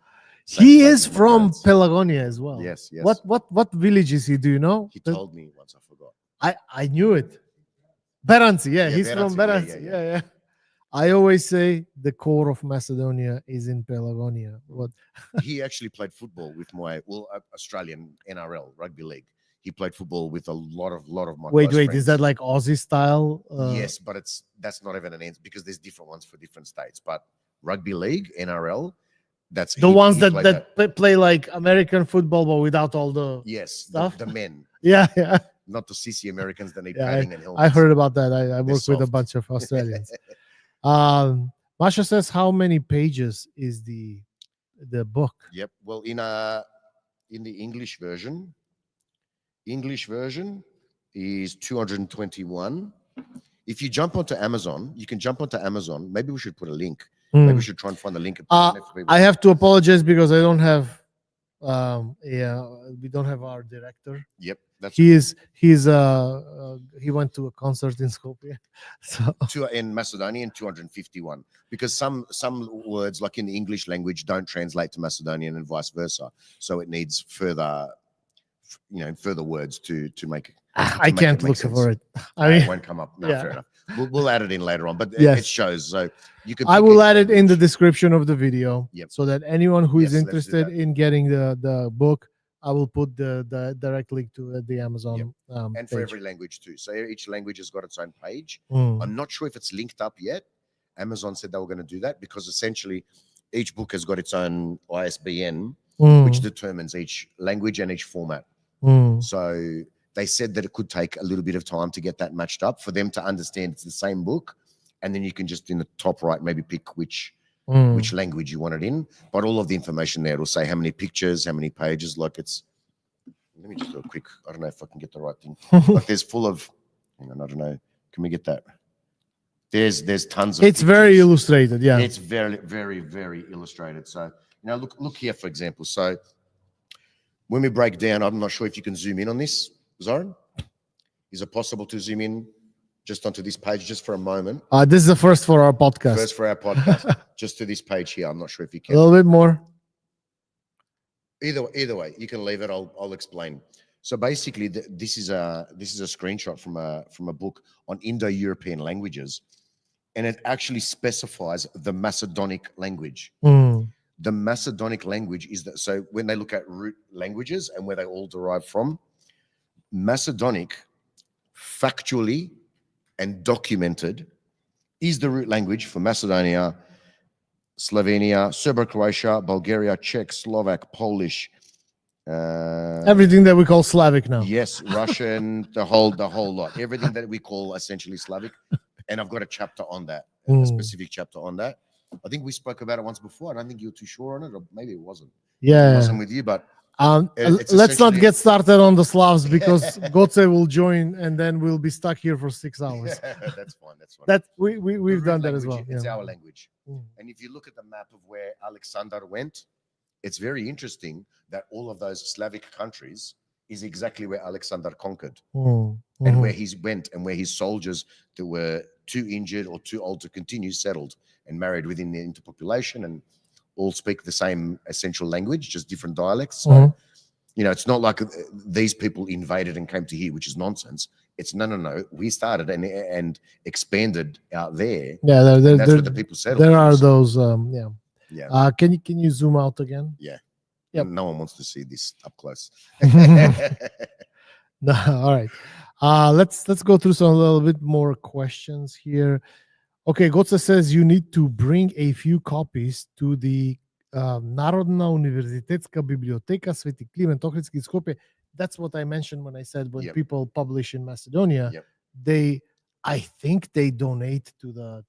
he is from Pelagonia as well. Yes. What village is he? Do you know? He told me once. I forgot. I knew it. Beranci. Yeah, he's Beranci, from Beranci. Yeah. I always say the core of Macedonia is in Pelagonia. What? He actually played football with my Australian NRL rugby league. He played football with a lot of my Wait, friends. is that like Aussie style? Yes, but that's not even an answer because there's different ones for different states. But rugby league, NRL, That's The ones he that played play like American football, but without all the yes, stuff. the men, yeah, yeah. not the sissy Americans that need Yeah, padding and helmets. I heard about that. I work with a soft. bunch of Australians. Masha says, how many pages is the book? Yep. Well, in the English version is 221. If you jump onto Amazon, you can jump onto Amazon. Maybe we should put a link. Maybe we should try and find the link. And put it there for people. I have to apologize because I don't have we don't have our director. Yep. That's he went to a concert in Skopje. So in Macedonian 251, because some words like in the English language don't translate to Macedonian and vice versa. So it needs further words to make it. I can't look for it. I It mean, won't come up. No, yeah. fair enough. We'll add it in later on, but Yes. it shows. So you can. I will add it in the description of the video. Yep. So that anyone who is Yes, let's do interested that. in getting the book, I will put the direct link to the Amazon And for page. every language too. So each language has got its own page. Mm. I'm not sure if it's linked up yet. Amazon said they were going to do that because essentially each book has got its own ISBN, which determines each language and each format. So they said that it could take a little bit of time to get that matched up for them to understand it's the same book. And then you can just in the top right, maybe pick which language you want it in. But all of the information there will say how many pictures, how many pages. Like it's, let me just do a quick, I don't know if I can get the right thing. Like there's full of, hang on, I don't know. Can we get that? There's tons of It's very pictures. illustrated. Yeah. It's very, very, very illustrated. So, look here, for example. So when we break down, I'm not sure if you can zoom in on this, Zoran. Is it possible to zoom in just onto this page just for a moment? This is the first for our podcast. First for our podcast, just to this page here. I'm not sure if you A can. little bit more. Either way, you can leave it. I'll explain. So basically, this is a screenshot from a book on Indo-European languages, and it actually specifies the Macedonic language. The Macedonic language is that. So when they look at root languages and where they all derive from, Macedonic, factually and documented, is the root language for Macedonia, Slovenia, Serbo-Croatia, Bulgaria, Czech, Slovak, Polish. Everything that we call Slavic now. Yes, Russian, the whole lot, everything that we call essentially Slavic. And I've got a chapter on that, a specific chapter on that. I think we spoke about it once before. I don't think you were too sure on it, or maybe it wasn't. Yeah. It wasn't with you, but let's not get started on the Slavs because Gotze will join and then we'll be stuck here for 6 hours. That's fine. That's fine. That we've done that as well. It's Yeah. our language. And if you look at the map of where Alexander went, it's very interesting that all of those Slavic countries is exactly where Alexander conquered and where he went and where his soldiers that were too injured or too old to continue settled and married within the interpopulation and all speak the same essential language, just different dialects. So, it's not like these people invaded and came to here, which is nonsense. It's no. We started and expanded out there. Yeah, that's where the people settled. There are those, Yeah. Can you zoom out again? Yeah. Yep. No one wants to see this up close. No, all right. Let's go through some a little bit more questions here. Okay, Gotze says you need to bring a few copies to the Народна универзитетска библиотека Свети Климент Охридски Skopje. That's what I mentioned when I said when people publish in Macedonia, I think they donate to the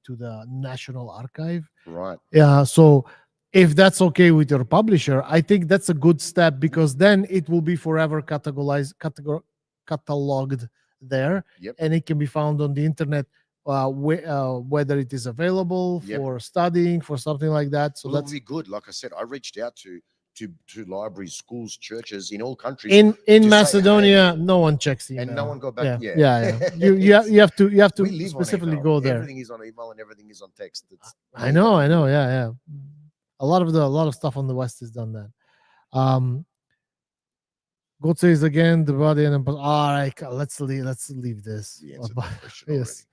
National Archive. Right. Yeah. So if that's okay with your publisher, I think that's a good step because then it will be forever cataloged there, and it can be found on the internet. Whether it is available for studying, for something like that. So that would be good. Like I said, I reached out to libraries, schools, churches in all countries. In Macedonia, no one checks email. And no one got back. Yeah. You have to specifically go there. Everything is on email and everything is on text. I know. Yeah. A lot of stuff on the West is done that. God says again the body and all right. Let's leave this. Yes.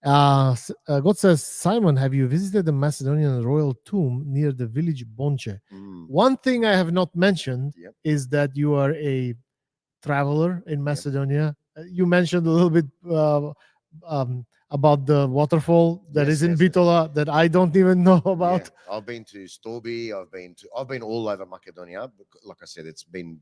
God says, Simon, have you visited the Macedonian royal tomb near the village Bonche? One thing I have not mentioned is that you are a traveler in Macedonia. You mentioned a little bit about the waterfall that Yes, is in yes, yes. Bitola that I don't even know about. Yeah, I've been to Storby. I've been all over Macedonia. Like I said, it's been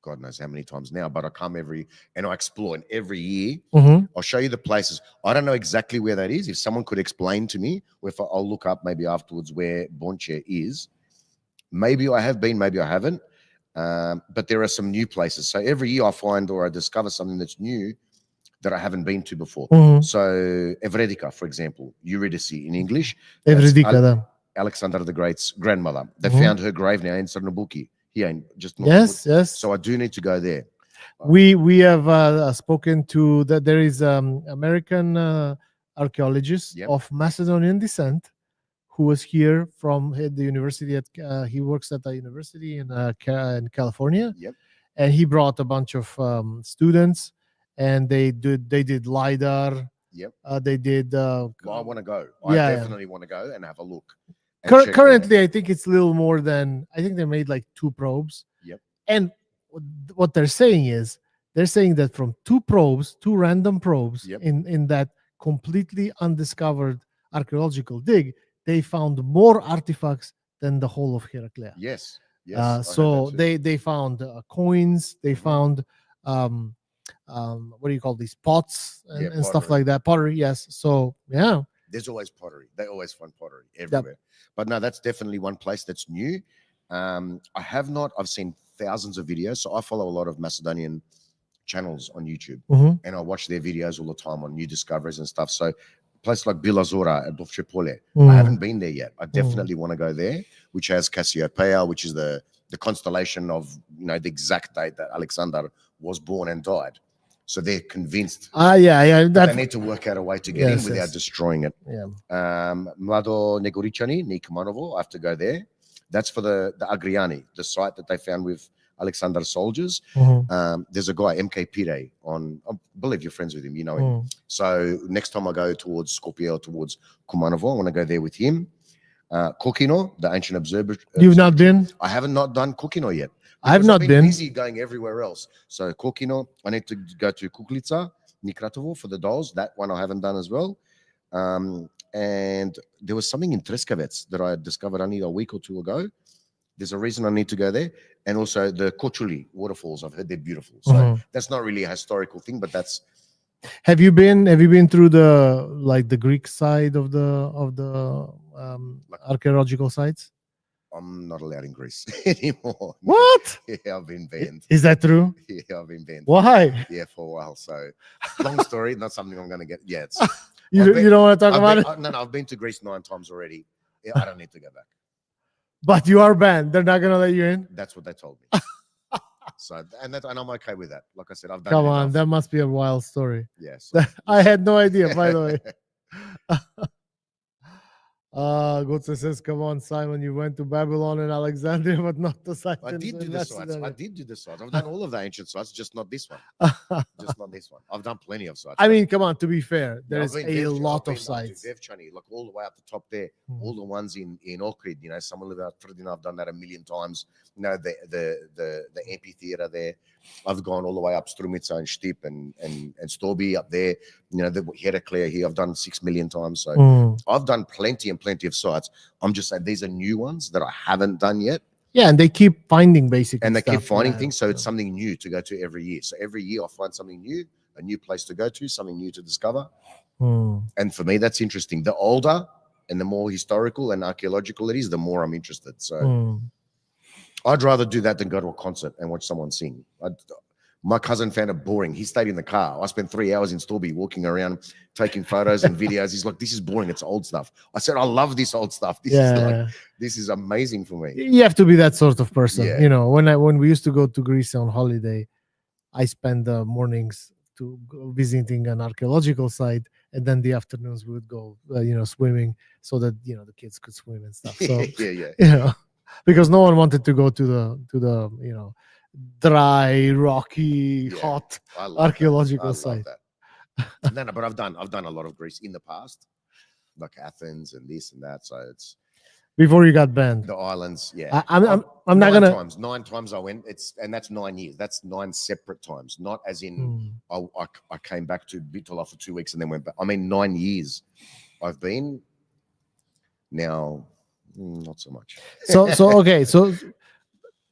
God knows how many times now, but I come and I explore. And every year, Mhm. I'll show you the places. I don't know exactly where that is. If someone could explain to me, or if I'll look up maybe afterwards where Bonche is. Maybe I have been, maybe I haven't. But there are some new places. So every year I find or I discover something that's new that I haven't been to before. Mhm. So Evredika, for example, Eurydice in English. Evredika, da. Alexander the Great's grandmother. They Mhm. found her grave now in Crnobuki. Here in just north Yes, of yes. So I do need to go there. We have spoken to that. There is American archaeologist Yep. of Macedonian descent who was here from the university at he works at the university in California. Yep. And he brought a bunch of students, and they did lidar. Yep. They did. Well, I want to go. I yeah, definitely want to go and have a look. and check Currently, I think it's a little more than. I think they made like 2 probes. Yep. And what they're saying is they're saying that from 2 random probes Yep. in that completely undiscovered archaeological dig, they found more artifacts than the whole of Heraclea. Yes. Yes. I heard So that too. they found coins, they Mhm. found what do you call these, pots and stuff pottery. like that, pottery. Yes. So yeah. There's always pottery. They always find pottery everywhere. But no, that's definitely one place that's new. I've seen thousands of videos. So I follow a lot of Macedonian channels on YouTube, Mhm. and I watch their videos all the time on new discoveries and stuff. So a place like Bilazora at Dovčepole, I Mm. haven't been there yet. I definitely want to go there, which has Cassiopeia, which is the constellation of, the exact date that Alexander was born and died. So they're convinced Yeah. that they need to work out a way to get Yes, in without yes. destroying it. Yeah. Mlado Negoričani, Nikomanovo, I have to go there. That's for the Agriani, the site that they found with Alexander's soldiers. Mhm. There's a guy, MK Pire, I believe you're friends with him, you know him. Mm. So next time I go towards Skopje, towards Kumanovo, I want to go there with him. Kokino, the ancient observatory. You've not been? I haven't not done Kokino yet. I've because not I've been. busy going everywhere else. So Kokino, I need to go to Kuklica, Nikratovo for the dolls. That one I haven't done as well. And there was something in Treskovec that I discovered only a week or 2 ago. There's a reason I need to go there. And also the Kochuli waterfalls. I've heard they're beautiful. So that's not really a historical thing, but that's. Have you been through the Greek side of the archaeological sites? I'm not allowed in Greece anymore. What? Yeah, I've been banned. Is that true? Yeah, I've been banned. Why? Yeah, for a while. So long story, not something I'm going to get. Yeah, it's. You don't want to talk about it? No, I've been to Greece 9 times already. Yeah, I don't need to go back. But you are banned. They're not going to let you in? That's what they told me. So, and I'm okay with that. Like I said, I've done Come it on, enough. that must be a wild story. Yes. I had no idea, by the way. Gutsa says, come on, Simon, you went to Babylon and Alexandria, but not the sites. I did do the sites. I've done all of the ancient sites, just not this one. Just not this one. I've done plenty of sites. I mean, come on, to be fair, there's I've been a I've lot been of up to sites. Devchani, like all the way up the top there, all the ones in Ohrid, someone lived out Ferdinand, I've done that 1,000,000 times. The amphitheater there. I've gone all the way up Strumica and Štip and Storby up there. The Heraclea here, I've done 6 million times. So I've done plenty of sites. I'm just saying these are new ones that I haven't done yet. Yeah, and they keep finding basically. And they keep stuff, finding things. So it's something new to go to every year. So every year I find something new, a new place to go to, something new to discover. And for me, that's interesting. The older and the more historical and archaeological it is, the more I'm interested. So I'd rather do that than go to a concert and watch someone sing. My cousin found it boring. He stayed in the car. I spent 3 hours in Storby walking around, taking photos and videos. He's like, this is boring. It's old stuff. I said, I love this old stuff. This is amazing for me. You have to be that sort of person. Yeah. When we used to go to Greece on holiday, I spent the mornings to go visiting an archaeological site, and then the afternoons we would go, swimming, so that the kids could swim and stuff. So yeah. Because no one wanted to go to the dry, rocky, hot archaeological site. No, but I've done a lot of Greece in the past, like Athens and this and that. So it's before you got banned. The islands, yeah. I'm not Nine gonna. times. 9 times I went. And that's 9 years. That's 9 separate times. Not as in I came back to Bitola for 2 weeks and then went back. I mean 9 years I've been. Now, not so much. So okay. So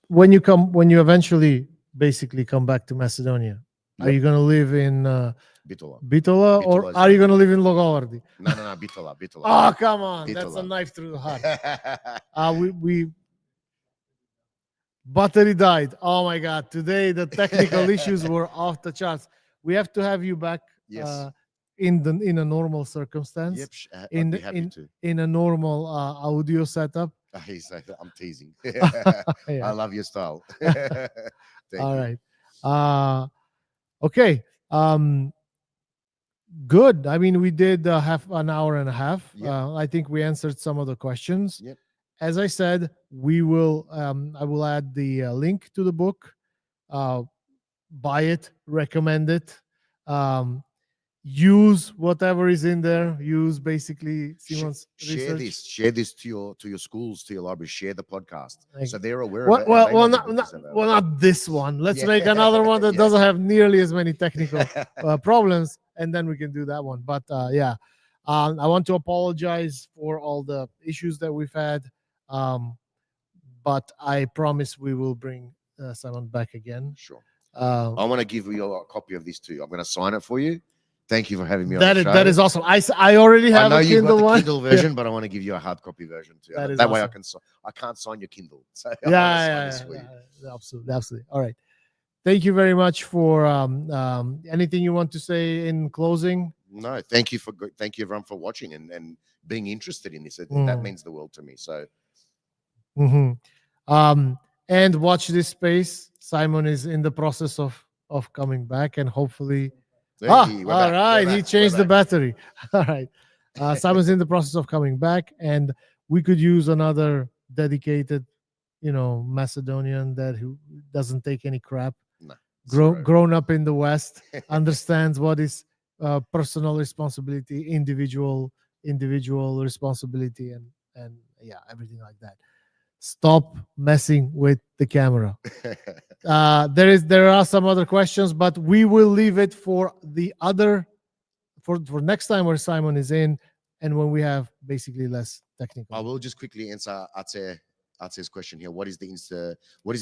when you eventually basically come back to Macedonia, are you gonna live in Bitola. Bitola, or Bitola is are you gonna live in Logovardi? No, Bitola. Oh, come on, that's a Bitola. knife through the heart. We battery died. Oh my god! Today the technical issues were off the charts. We have to have you back. Yes. In a normal circumstance. Yep, I'd be happy to. In a normal audio setup. I'm teasing. Yeah. I love your style. Thank All you. right. Okay. Good. I mean, we did half an hour and a half. Yep. I think we answered some of the questions. Yep. As I said, we will. I will add the link to the book. Buy it. Recommend it. Use whatever is in there. Use basically Simon's research. Share this to your schools, to your libraries. Share the podcast so they're aware Well, of it. and they know the not, book not, is available. well, not this one. Let's Yeah. make another one that Yeah. doesn't have nearly as many technical problems, and then we can do that one. But yeah, I want to apologize for all the issues that we've had, but I promise we will bring Simon back again. Sure. Uh, I want to give you a copy of this too. I'm going to sign it for you. Thank you for having me on that the is show. that is awesome. I already have I know a you've got Kindle the one. Kindle version, but I want to give you a hard copy version too. That is That way awesome. I can't sign your Kindle. So Yeah, this for you. absolutely. All right. Thank you very much for anything you want to say in closing. No, thank you everyone for watching and being interested in this. That means the world to me. So And watch this space. Simon is in the process of coming back, and hopefully hey, all we're right, back, he we're changed the back. battery. All right, Simon's in the process of coming back, and we could use another dedicated, Macedonian who doesn't take any crap. No, Grown up in the West, understands what is personal responsibility, individual responsibility, and yeah, everything like that. Stop messing with the camera. There are some other questions, but we will leave it for for next time where Simon is in, and when we have basically less technical. I will just quickly answer Atse's question here. What is the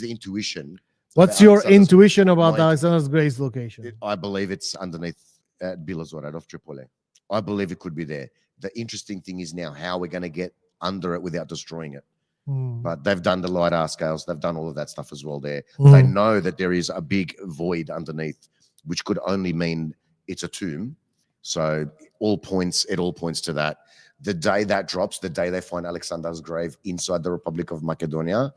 intuition? What's about your Alexander's- intuition about my- Alexander's Grace location? I believe it's underneath Bilazorad of Tripoli. I believe it could be there. The interesting thing is now how we're going to get under it without destroying it. But they've done the LiDAR scales. They've done all of that stuff as well there. They know that there is a big void underneath, which could only mean it's a tomb. So it all points to that. The day that drops, the day they find Alexander's grave inside the Republic of Macedonia,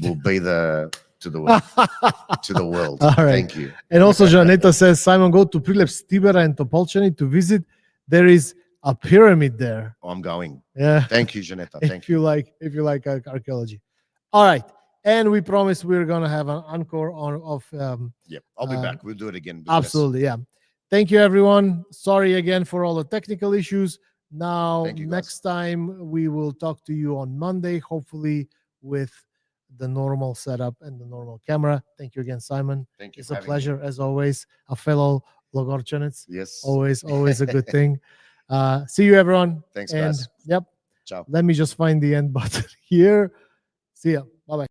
will be to the world. All right. Thank you. And also, Janeta says, Simon, go to Prilep, Stibera, and Topolčany to visit. There is a pyramid there. I'm going. Yeah. Thank you, Janeta. Thank If you like archaeology. All right. And we promise we're gonna have an encore of Yep. I'll be back. We'll do it again. absolutely, yeah. Thank you, everyone. Sorry again for all the technical issues. Now, Thank you, guys. next time we will talk to you on Monday, hopefully with the normal setup and the normal camera. Thank you again, Simon. Thank you. It's for a having pleasure, as always. A fellow Logorčanec. Me. Yes. Always a good thing. See you, everyone. Thanks, And guys. yep. Ciao. Let me just find the end button here. See ya. Bye bye.